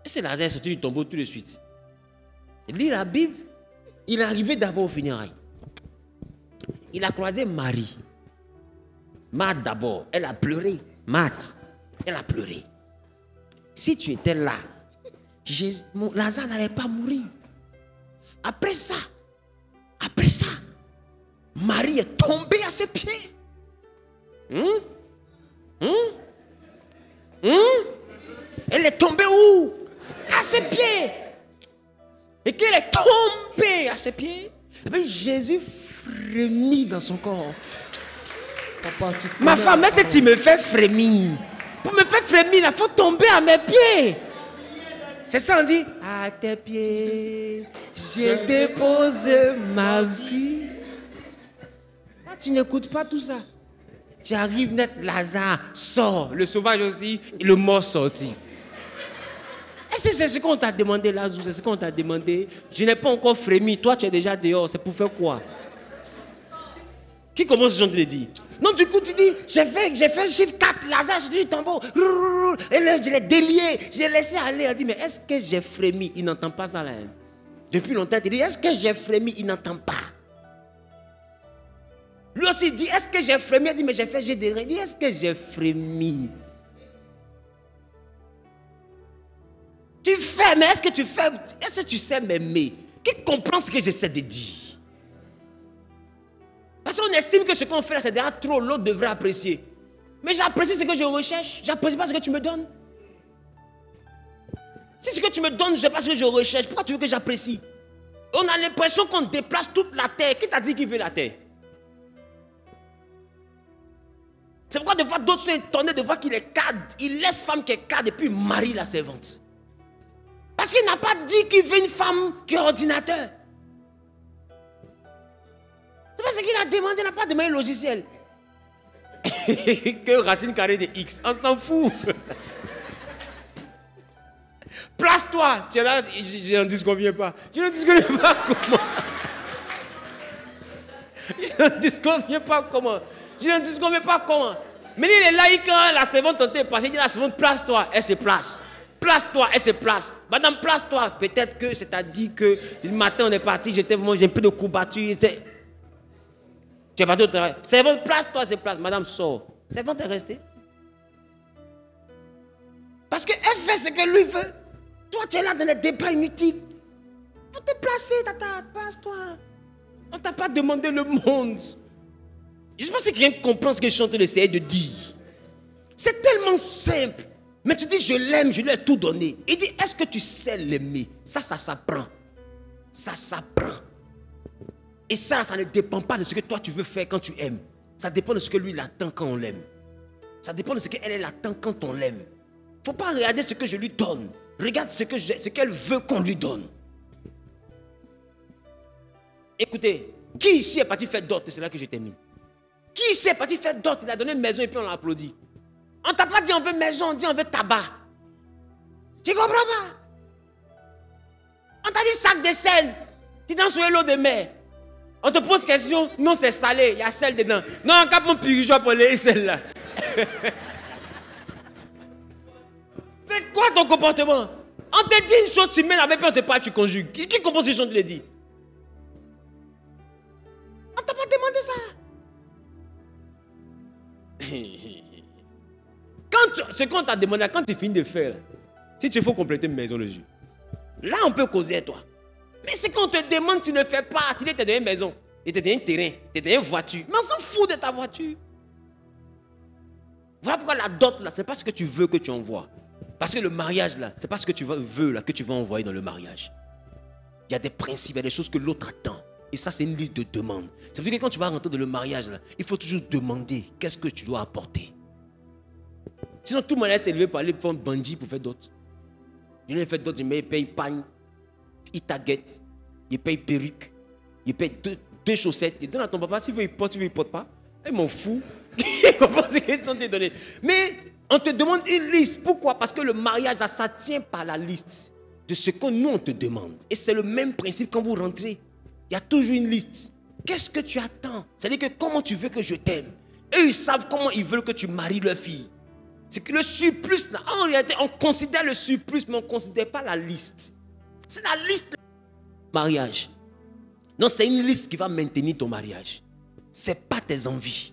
Et c'est Lazare sorti du tombeau tout de suite. Il lit la Bible, il est arrivé d'abord au funérailles. Il a croisé Marie. Marthe d'abord, elle a pleuré. Marthe, elle a pleuré. Si tu étais là, Lazare n'allait pas mourir. Après ça, Marie est tombée à ses pieds. Elle est tombée où? À ses pieds. Et qu'elle est tombée à ses pieds, et puis Jésus frémit dans son corps. Papa, Ma femme, est-ce que tu me fais frémir? Pour me faire frémir, il faut tomber à mes pieds. C'est ça, on dit, à tes pieds, j'ai déposé ma vie. Ah, tu n'écoutes pas tout ça. J'arrive net, Lazare sort, le sauvage aussi, et le mort sorti. Est-ce que c'est ce qu'on t'a demandé, Lazare? C'est ce qu'on t'a demandé? Je n'ai pas encore frémi, toi tu es déjà dehors, c'est pour faire quoi? Qui commence ce genre de dire? Non, du coup tu dis, j'ai fait le chiffre 4, Lazare, je dis du tombeau, et là je l'ai délié, j'ai laissé aller. Elle dit, mais est-ce que j'ai frémi? Il n'entend pas ça là. Hein. Depuis longtemps, il dit, est-ce que j'ai frémi? Il n'entend pas. Lui aussi dit, est-ce que j'ai frémi? Il dit, mais j'ai des il dit, est-ce que j'ai frémi? Tu fais, mais est-ce que tu sais m'aimer? Qui comprend ce que j'essaie de dire? Parce qu'on estime que ce qu'on fait là, c'est déjà trop, l'autre devrait apprécier. Mais j'apprécie ce que je recherche, j'apprécie pas ce que tu me donnes. Si ce que tu me donnes, je ne sais pas ce que je recherche, pourquoi tu veux que j'apprécie? On a l'impression qu'on déplace toute la terre. Qui t'a dit qu'il veut la terre? C'est pourquoi de voir d'autres sont étonnés de voir qu'il est cadre. Il laisse femme qui est cadre et puis il marie la servante. Parce qu'il n'a pas dit qu'il veut une femme qui est ordinateur. C'est parce qu'il a demandé, il n'a pas demandé le logiciel. Que racine carrée de X, on s'en fout. Place-toi. Tu es là, je n'en disconviens pas. Je ne disconviens pas comment. Je ne disconviens pas comment. Je ne disconviens pas comment. Mais il est là, quand la servante tentait de passer, il dit à la servante, place-toi, elle se place. Place-toi, elle se place. Madame, place-toi. Peut-être que c'est-à-dire que le matin on est parti, j'ai un peu de courbature. Tu es parti au travail. Servante, place-toi, elle se place. Madame, sort. Servante est restée. Parce qu'elle fait ce que lui veut. Toi, tu es là dans les débats inutiles. Faut te placer, tata, place-toi. On ne t'a pas demandé le monde. Je ne sais pas si quelqu'un comprend ce que je suis en train d'essayer de dire. C'est tellement simple. Mais tu dis, je l'aime, je lui ai tout donné. Il dit, est-ce que tu sais l'aimer? Ça s'apprend. Ça s'apprend. Et ça ne dépend pas de ce que toi tu veux faire quand tu aimes. Ça dépend de ce que lui il attend quand on l'aime. Ça dépend de ce qu'elle attend quand on l'aime. Il ne faut pas regarder ce que je lui donne. Regarde ce qu'elle veut qu'on lui donne. Écoutez, qui ici est parti faire dot? C'est là que je termine. Qui ici est parti faire dot? Il a donné une maison et puis on l'a applaudi. On ne t'a pas dit on veut maison, on dit on veut tabac. Tu comprends pas? On t'a dit sac de sel. Tu danses sur l'eau de mer. On te pose question, non c'est salé, il y a sel dedans. Non, cap mon pirigeois pour les celle-là. C'est quoi ton comportement? On te dit une chose, tu mets la même, puis on te parle, tu conjugues. Qui compose ces choses, tu les dis? On t'a pas demandé ça. Ce qu'on t'a demandé, quand tu finis de faire, si tu faut compléter une maison le jour, là on peut causer toi. Mais ce qu'on te demande, tu ne fais pas. Tu t'es donné une maison, il te donné un terrain, il te donné une voiture. Mais on s'en fout de ta voiture. Voilà pourquoi la dot là, c'est pas ce que tu veux que tu envoies. Parce que le mariage là, c'est pas ce que tu veux là que tu vas envoyer dans le mariage. Il y a des principes, il y a des choses que l'autre attend. Et ça, c'est une liste de demandes. C'est pour ça que quand tu vas rentrer dans le mariage là, il faut toujours demander qu'est-ce que tu dois apporter. Sinon, tout le monde s'est élevé pour aller faire un bandit pour faire dot. Je lui ai fait dot, il paye pagne. Il t'aguette, il paye perruque, il paye deux chaussettes, il donne à ton papa, s'il veut il porte, s'il veut il porte pas. Il m'en fout. Il comprend ces questions de te donner. Mais on te demande une liste. Pourquoi? Parce que le mariage, ça tient par la liste de ce que nous on te demande. Et c'est le même principe quand vous rentrez. Il y a toujours une liste. Qu'est-ce que tu attends? C'est-à-dire que comment tu veux que je t'aime? Eux, ils savent comment ils veulent que tu maries leur fille. C'est que le surplus, là, en réalité, on considère le surplus, mais on ne considère pas la liste. C'est la liste du mariage. Non, c'est une liste qui va maintenir ton mariage. Ce n'est pas tes envies.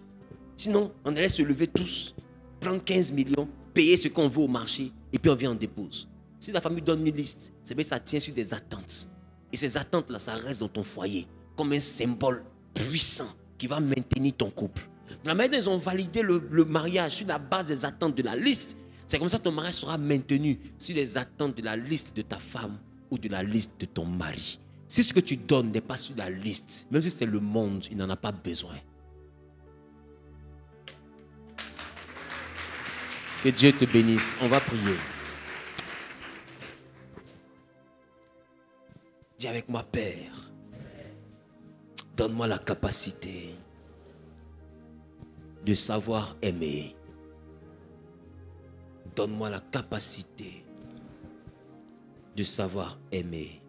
Sinon, on allait se lever tous, prendre 15 millions, payer ce qu'on veut au marché, et puis on vient en dépose. Si la famille donne une liste, c'est bien ça tient sur des attentes. Et ces attentes-là, ça reste dans ton foyer, comme un symbole puissant qui va maintenir ton couple. De la manière dont ils ont validé le mariage sur la base des attentes de la liste, c'est comme ça que ton mariage sera maintenu sur les attentes de la liste de ta femme ou de la liste de ton mari. Si ce que tu donnes n'est pas sur la liste, même si c'est le monde, il n'en a pas besoin. Que Dieu te bénisse. On va prier. Dis avec moi, Père, donne-moi la capacité de savoir aimer. Donne-moi la capacité de savoir aimer.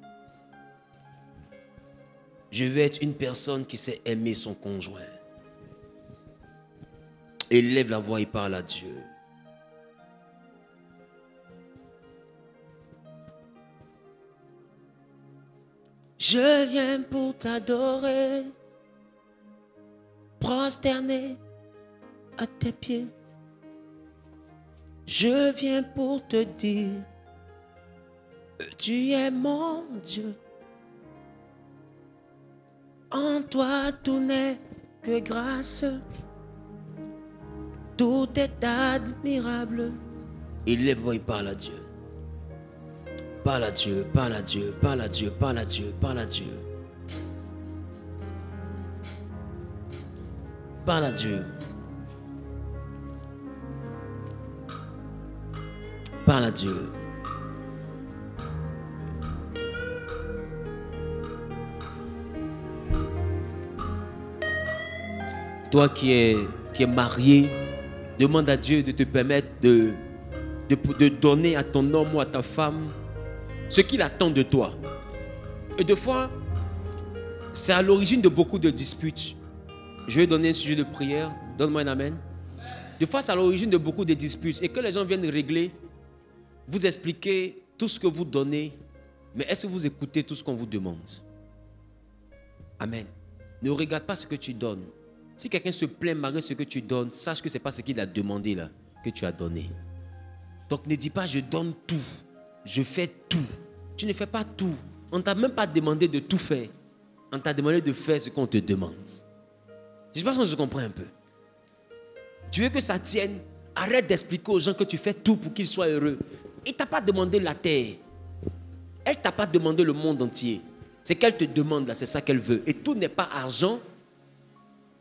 Je veux être une personne qui sait aimer son conjoint. Élève la voix et parle à Dieu. Je viens pour t'adorer, prosterné à tes pieds. Je viens pour te dire, tu es mon Dieu. En toi tout n'est que grâce, tout est admirable. Élève-toi et parle à Dieu. Parle à Dieu, parle à Dieu, parle à Dieu, parle à Dieu, parle à Dieu. Parle à Dieu. Parle à Dieu. Toi qui es marié, demande à Dieu de te permettre de donner à ton homme ou à ta femme ce qu'il attend de toi. Et des fois, c'est à l'origine de beaucoup de disputes. Je vais donner un sujet de prière. Donne-moi un amen. Des fois, c'est à l'origine de beaucoup de disputes. Et que les gens viennent régler, vous expliquez tout ce que vous donnez, mais est-ce que vous écoutez tout ce qu'on vous demande? Amen. Ne regarde pas ce que tu donnes. Si quelqu'un se plaint malgré ce que tu donnes, sache que ce n'est pas ce qu'il a demandé là, que tu as donné. Donc ne dis pas je donne tout, je fais tout. Tu ne fais pas tout. On ne t'a même pas demandé de tout faire. On t'a demandé de faire ce qu'on te demande. Je ne sais pas si je comprends un peu. Tu veux que ça tienne, Arrête d'expliquer aux gens que tu fais tout pour qu'ils soient heureux. Il ne t'a pas demandé la terre. Elle ne t'a pas demandé le monde entier. C'est qu'elle te demande, là, c'est ça qu'elle veut. Et tout n'est pas argent.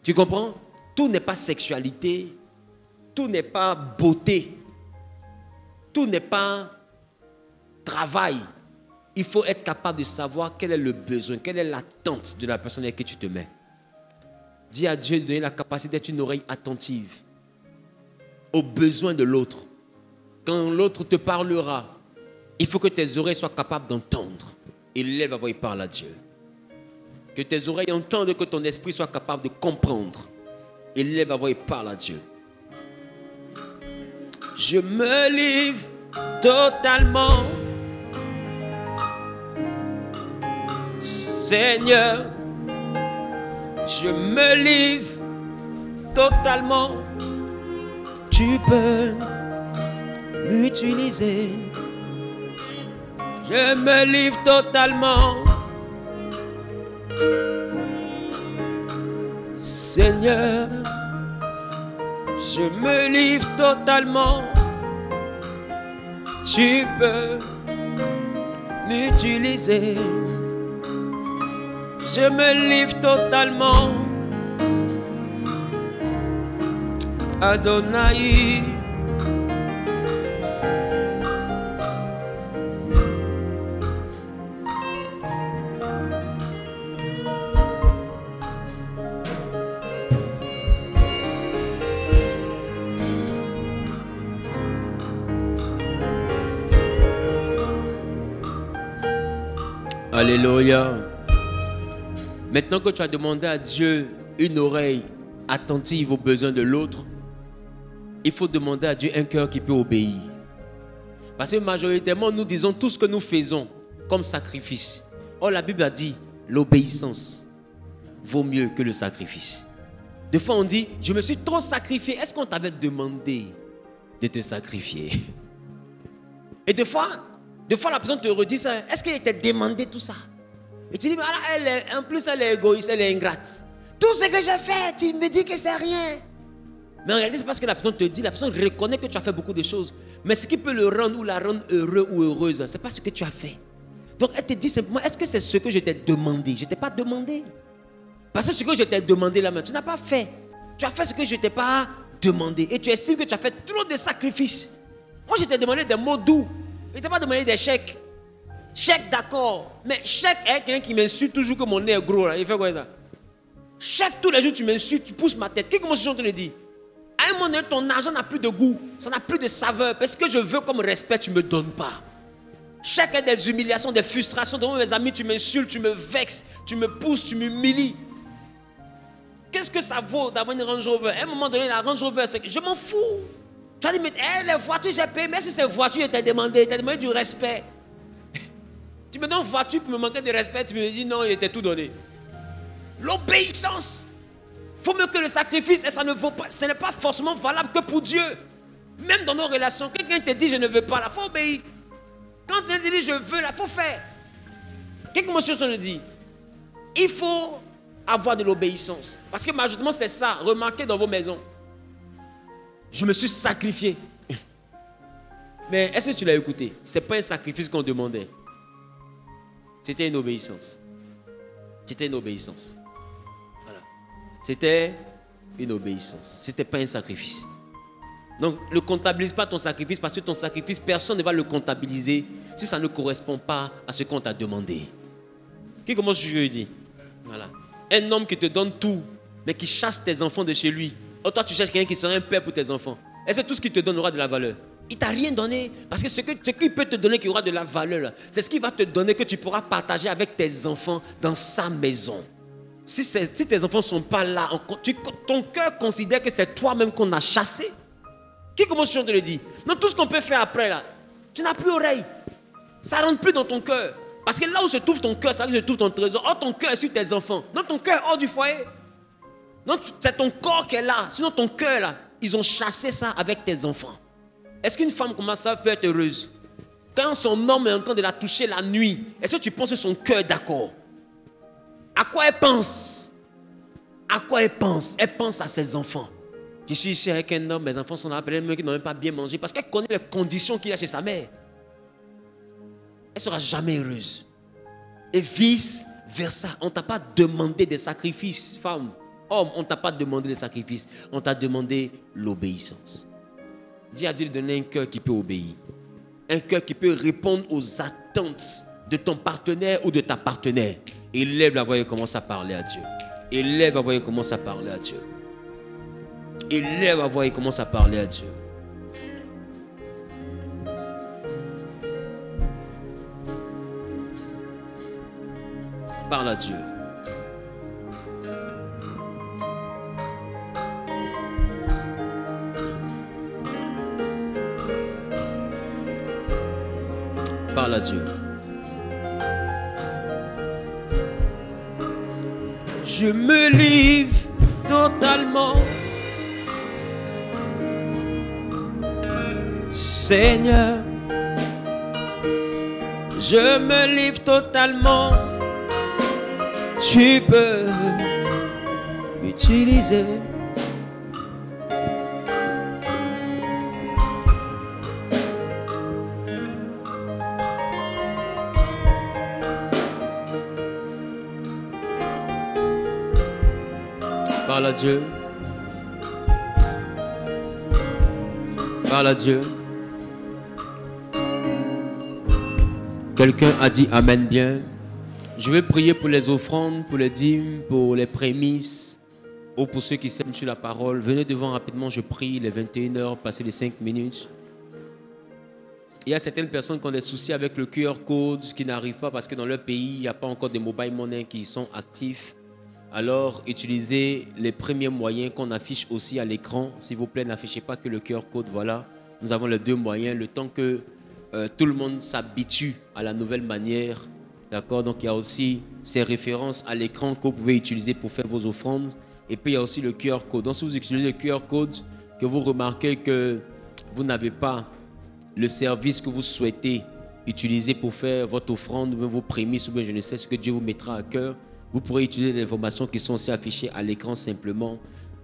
Tu comprends? Tout n'est pas sexualité. Tout n'est pas beauté. Tout n'est pas travail. Il faut être capable de savoir quel est le besoin, quelle est l'attente de la personne avec qui tu te mets. Dis à Dieu de donner la capacité d'être une oreille attentive aux besoins de l'autre. Quand l'autre te parlera, il faut que tes oreilles soient capables d'entendre. Et lève la voix et parle à Dieu. Que tes oreilles entendent, que ton esprit soit capable de comprendre. Et lève la voix et parle à Dieu. Je me livre totalement. Seigneur, je me livre totalement. Tu peux m'utiliser. Je me livre totalement. Seigneur, je me livre totalement. Tu peux m'utiliser. Je me livre totalement. Adonai. Alléluia. Maintenant que tu as demandé à Dieu une oreille attentive aux besoins de l'autre, il faut demander à Dieu un cœur qui peut obéir. Parce que majoritairement, nous disons tout ce que nous faisons comme sacrifice. Or, la Bible a dit, l'obéissance vaut mieux que le sacrifice. Des fois, on dit, je me suis trop sacrifié. Est-ce qu'on t'avait demandé de te sacrifier? Et des fois, la personne te redit ça. Est-ce qu'il t'a demandé tout ça? Et tu dis, mais en plus, elle est égoïste, elle est ingrate. Tout ce que j'ai fait, tu me dis que c'est rien. Mais en réalité, c'est parce que la personne te dit, la personne reconnaît que tu as fait beaucoup de choses. Mais ce qui peut le rendre ou la rendre heureux ou heureuse, ce n'est pas ce que tu as fait. Donc, elle te dit simplement, est-ce que c'est ce que je t'ai demandé? Je ne t'ai pas demandé. Parce que ce que je t'ai demandé là, tu n'as pas fait. Tu as fait ce que je ne t'ai pas demandé. Et tu estimes que tu as fait trop de sacrifices. Moi, je t'ai demandé des mots doux. Je ne t'ai pas demandé des chèques. Chèque, d'accord. Mais chèque est quelqu'un qui m'insulte toujours que mon nez est gros. Là. Il fait quoi ça? Chèque, tous les jours, tu m'insultes, tu pousses ma tête. Qu'est-ce que moi, je suis en train de dire? À un moment donné, ton argent n'a plus de goût. Ça n'a plus de saveur. Parce que je veux comme respect, tu ne me donnes pas. Chèque est des humiliations, des frustrations. Devant mes amis, tu m'insultes, tu me vexes, tu me pousses, tu m'humilies. Qu'est-ce que ça vaut d'avoir une Range Rover? À un moment donné, la Range Rover, c'est que je m'en fous. Tu as dit, mais les voitures, j'ai payé. Mais est-ce que ces voitures, je t'ai demandé du respect? Tu me donnes une voiture pour me manquer de respect, tu me dis non, il était tout donné. L'obéissance. Il faut mieux que le sacrifice, et ça ne vaut pas, ce n'est pas forcément valable que pour Dieu. Même dans nos relations, quelqu'un te dit je ne veux pas, il faut obéir. Quand tu te dis je veux, il faut faire. Qu'est-ce que monsieur te dit? Il faut avoir de l'obéissance. Parce que majoritairement c'est ça, remarquez dans vos maisons. Je me suis sacrifié. Mais est-ce que tu l'as écouté? Ce n'est pas un sacrifice qu'on demandait. C'était une obéissance. C'était une obéissance. Voilà. C'était une obéissance. Ce n'était pas un sacrifice. Donc, ne comptabilise pas ton sacrifice parce que ton sacrifice, personne ne va le comptabiliser si ça ne correspond pas à ce qu'on t'a demandé. Qui commence ce jeudi? Voilà. Un homme qui te donne tout, mais qui chasse tes enfants de chez lui. Or, toi, tu cherches quelqu'un qui sera un père pour tes enfants. Est-ce que tout ce qu'il te donne aura de la valeur? Il ne t'a rien donné. Parce que ce qu'il peut te donner qui aura de la valeur, c'est ce qu'il va te donner que tu pourras partager avec tes enfants dans sa maison. Si tes enfants ne sont pas là, ton cœur considère que c'est toi-même qu'on a chassé. Qui commence à te le dire? Non, tout ce qu'on peut faire après, là, tu n'as plus oreille. Ça ne rentre plus dans ton cœur. Parce que là où se trouve ton cœur, ça se trouve ton trésor. Or, ton cœur est sur tes enfants. Non, ton cœur est hors du foyer. Non, c'est ton corps qui est là. Sinon, ton cœur, là, ils ont chassé ça avec tes enfants. Est-ce qu'une femme comme ça peut être heureuse? Quand son homme est en train de la toucher la nuit, est-ce que tu penses que son cœur est d'accord? À quoi elle pense? À quoi elle pense? Elle pense à ses enfants. Je suis ici avec un homme, mes enfants sont là, peut-être qu'ils n'ont même pas bien mangé parce qu'elle connaît les conditions qu'il a chez sa mère. Elle ne sera jamais heureuse. Et vice versa. On ne t'a pas demandé des sacrifices, femme. Homme, on ne t'a pas demandé des sacrifices. On t'a demandé l'obéissance. Dis à Dieu de donner un cœur qui peut obéir. Un cœur qui peut répondre aux attentes de ton partenaire ou de ta partenaire. Élève la voix et commence à parler à Dieu. Élève la voix et commence à parler à Dieu. Élève la voix et commence à parler à Dieu. Parle à Dieu. Parle à Dieu. Je me livre totalement. Seigneur, je me livre totalement. Tu peux m'utiliser. Parle à Dieu. Parle à Dieu. Quelqu'un a dit Amen bien. Je vais prier pour les offrandes, pour les dîmes, pour les prémices, ou pour ceux qui s'aiment sur la parole. Venez devant rapidement, je prie, les 21h, passer les 5 minutes. Il y a certaines personnes qui ont des soucis avec le QR code, qui n'arrivent pas parce que dans leur pays, il n'y a pas encore des mobile money qui sont actifs. Alors, utilisez les premiers moyens qu'on affiche aussi à l'écran. S'il vous plaît, n'affichez pas que le QR code. Voilà, nous avons les deux moyens. Le temps que tout le monde s'habitue à la nouvelle manière. D'accord? Donc, il y a aussi ces références à l'écran que vous pouvez utiliser pour faire vos offrandes. Et puis, il y a aussi le QR code. Donc, si vous utilisez le QR code, que vous remarquez que vous n'avez pas le service que vous souhaitez utiliser pour faire votre offrande, ou vos prémices, ou bien je ne sais ce que Dieu vous mettra à cœur, vous pourrez utiliser les informations qui sont aussi affichées à l'écran simplement.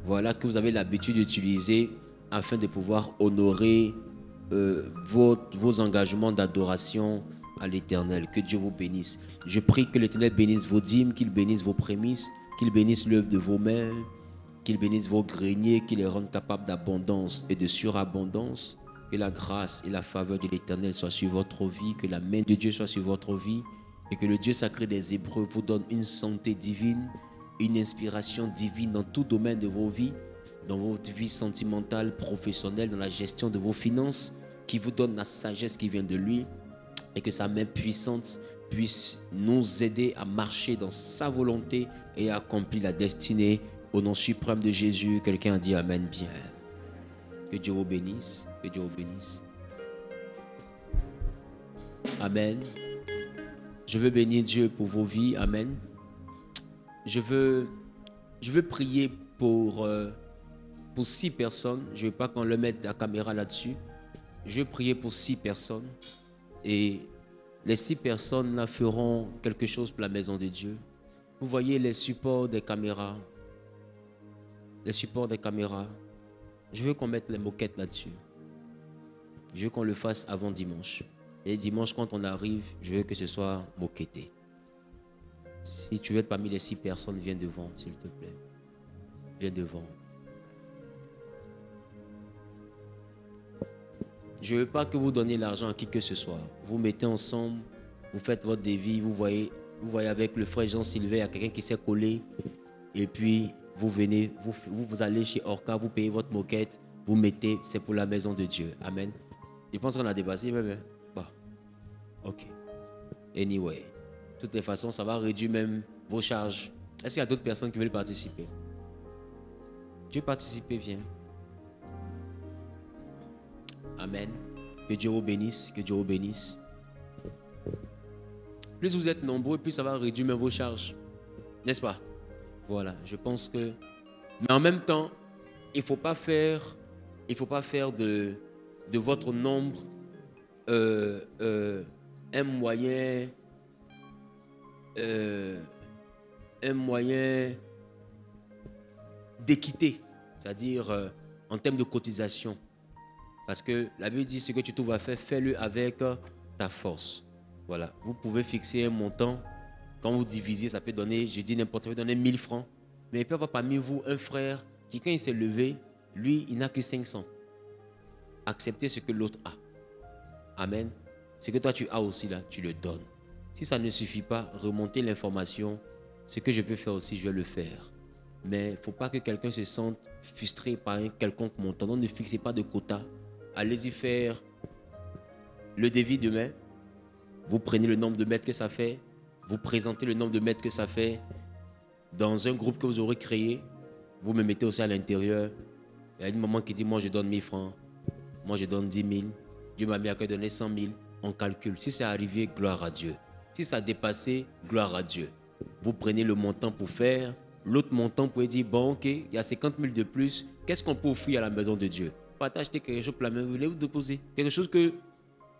Voilà, que vous avez l'habitude d'utiliser afin de pouvoir honorer vos engagements d'adoration à l'Éternel. Que Dieu vous bénisse. Je prie que l'Éternel bénisse vos dîmes, qu'il bénisse vos prémices, qu'il bénisse l'œuvre de vos mains, qu'il bénisse vos greniers, qu'il les rende capables d'abondance et de surabondance. Que la grâce et la faveur de l'Éternel soient sur votre vie, que la main de Dieu soit sur votre vie et que le Dieu sacré des Hébreux vous donne une santé divine, une inspiration divine dans tout domaine de vos vies, dans votre vie sentimentale, professionnelle, dans la gestion de vos finances, qui vous donne la sagesse qui vient de lui et que sa main puissante puisse nous aider à marcher dans sa volonté et à accomplir la destinée au nom suprême de Jésus. Quelqu'un a dit Amen bien. Que Dieu vous bénisse. Que Dieu vous bénisse. Amen. Je veux bénir Dieu pour vos vies. Amen. Je veux prier pour 6 personnes. Je ne veux pas qu'on le mette la caméra là-dessus. Je veux prier pour 6 personnes. Et les 6 personnes là feront quelque chose pour la maison de Dieu. Vous voyez les supports des caméras. Les supports des caméras. Je veux qu'on mette les moquettes là-dessus. Je veux qu'on le fasse avant dimanche. Et dimanche, quand on arrive, je veux que ce soit moquetté. Si tu veux être parmi les 6 personnes, viens devant, s'il te plaît. Viens devant. Je ne veux pas que vous donniez l'argent à qui que ce soit. Vous mettez ensemble, vous faites votre devis, vous voyez avec le frère Jean-Sylvain, il y a quelqu'un qui s'est collé. Et puis, vous venez, vous allez chez Orca, vous payez votre moquette, vous mettez, c'est pour la maison de Dieu. Amen. Je pense qu'on a dépassé, même. Bon. Ok. Anyway. De toutes les façons, ça va réduire même vos charges. Est-ce qu'il y a d'autres personnes qui veulent participer? Tu veux participer, viens. Amen. Que Dieu vous bénisse. Que Dieu vous bénisse. Plus vous êtes nombreux, plus ça va réduire même vos charges. N'est-ce pas? Voilà. Je pense que... Mais en même temps, il ne faut pas faire de votre nombre un moyen d'équité. C'est-à-dire, en termes de cotisation. Parce que la Bible dit, ce que tu trouves à faire, fais-le avec ta force. Voilà. Vous pouvez fixer un montant. Quand vous divisez, ça peut donner, je dis n'importe quoi, donner 1000 francs. Mais il peut y avoir parmi vous un frère qui, quand il s'est levé, lui, il n'a que 500. Acceptez ce que l'autre a. Amen. Ce que toi tu as aussi là, tu le donnes. Si ça ne suffit pas, remontez l'information. Ce que je peux faire aussi, je vais le faire. Mais il ne faut pas que quelqu'un se sente frustré par un quelconque montant. Donc ne fixez pas de quota. Allez-y faire le devis demain. Vous prenez le nombre de mètres que ça fait. Vous présentez le nombre de mètres que ça fait. Dans un groupe que vous aurez créé, vous me mettez aussi à l'intérieur. Il y a une maman qui dit, moi je donne 1000 francs. Moi je donne 10 000. Dieu m'a mis à donner 100 000. On calcule. Si c'est arrivé, gloire à Dieu. Si ça a dépassé, gloire à Dieu. Vous prenez le montant pour faire. L'autre montant, vous pouvez dire, bon, ok, il y a 50 000 de plus. Qu'est-ce qu'on peut offrir à la maison de Dieu? Pas acheter quelque chose pour la maison, vous voulez vous déposer. Quelque chose que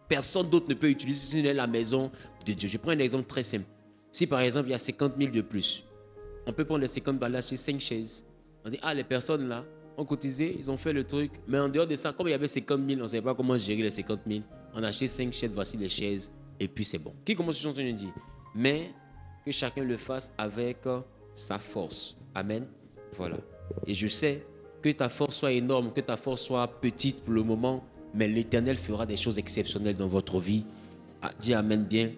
personne d'autre ne peut utiliser si ce n'est la maison de Dieu. Je prends un exemple très simple. Si par exemple, il y a 50 000 de plus, on peut prendre les 50 balles, acheter 5 chaises. On dit, ah, les personnes là ont cotisé, ils ont fait le truc. Mais en dehors de ça, comme il y avait 50 000, on ne savait pas comment gérer les 50 000. On a acheté 5 chaises, voici les chaises, et puis c'est bon. Qui commence cette chanson, nous dit? Mais que chacun le fasse avec sa force. Amen. Voilà. Et je sais que ta force soit énorme, que ta force soit petite pour le moment, mais l'Éternel fera des choses exceptionnelles dans votre vie. Ah, dis Amen bien.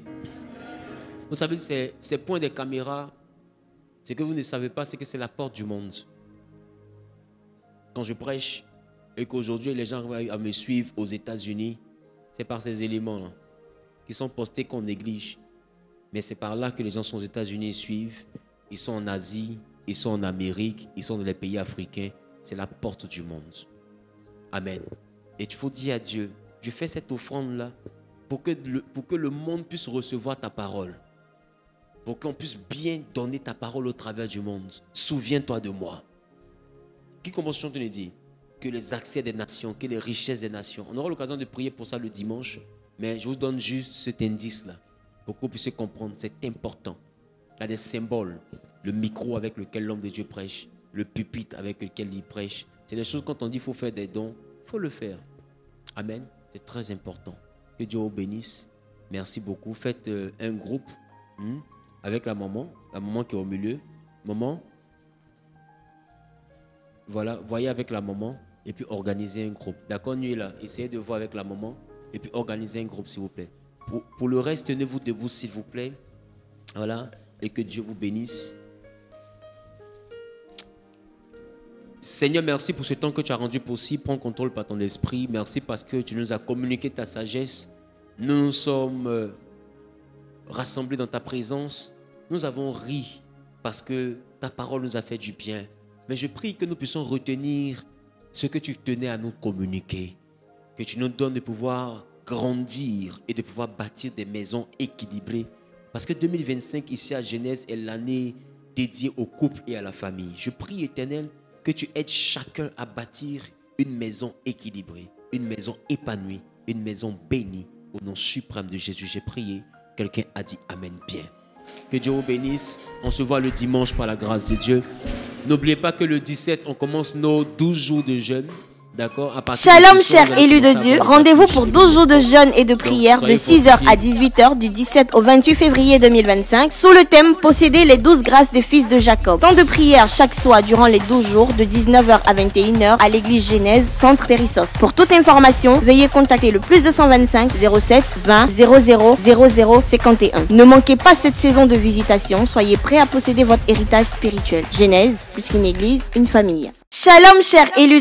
Vous savez, ces points des caméras, ce que vous ne savez pas, c'est que c'est la porte du monde. Quand je prêche et qu'aujourd'hui les gens arrivent à me suivre aux États-Unis, c'est par ces éléments-là qui sont postés qu'on néglige. Mais c'est par là que les gens sont aux États-Unis et suivent. Ils sont en Asie, ils sont en Amérique, ils sont dans les pays africains. C'est la porte du monde. Amen. Et il faut dire à Dieu, je fais cette offrande-là pour que le monde puisse recevoir ta parole. Pour qu'on puisse bien donner ta parole au travers du monde. Souviens-toi de moi. Qui commence à chanter et dit que les accès des nations, que les richesses des nations. On aura l'occasion de prier pour ça le dimanche. Mais je vous donne juste cet indice-là. Pour que vous puissiez comprendre, c'est important. Il y a des symboles. Le micro avec lequel l'homme de Dieu prêche. Le pupitre avec lequel il prêche. C'est des choses, quand on dit qu'il faut faire des dons, il faut le faire. Amen. C'est très important. Que Dieu vous bénisse. Merci beaucoup. Faites un groupe avec la maman qui est au milieu. Maman, voilà, voyez avec la maman et puis organisez un groupe. D'accord, nuit là, essayez de voir avec la maman et puis organisez un groupe, s'il vous plaît. Pour le reste, tenez-vous debout, s'il vous plaît. Voilà, et que Dieu vous bénisse. Seigneur, merci pour ce temps que tu as rendu possible. Prends contrôle par ton esprit. Merci parce que tu nous as communiqué ta sagesse. Nous nous sommes rassemblés dans ta présence. Nous avons ri parce que ta parole nous a fait du bien. Mais je prie que nous puissions retenir ce que tu tenais à nous communiquer. Que tu nous donnes de pouvoir grandir et de pouvoir bâtir des maisons équilibrées. Parce que 2025 ici à Genèse est l'année dédiée au couple et à la famille. Je prie, Éternel, que tu aides chacun à bâtir une maison équilibrée, une maison épanouie, une maison bénie. Au nom suprême de Jésus, j'ai prié. Quelqu'un a dit Amen bien. Que Dieu vous bénisse. On se voit le dimanche par la grâce de Dieu. N'oubliez pas que le 17, on commence nos 12 jours de jeûne. D'accord. Shalom, chers élus de Dieu. Rendez-vous pour 12 jours de jeûne et de prière de 6h à 18h du 17 au 28 février 2025 sous le thème Posséder les 12 grâces des fils de Jacob. Temps de prière chaque soir durant les 12 jours de 19h à 21h à l'église Genèse, centre Périssos. Pour toute information, veuillez contacter le +225 07 20 00 00 51. Ne manquez pas cette saison de visitation. Soyez prêts à posséder votre héritage spirituel. Genèse, plus qu'une église, une famille. Shalom, chers élus de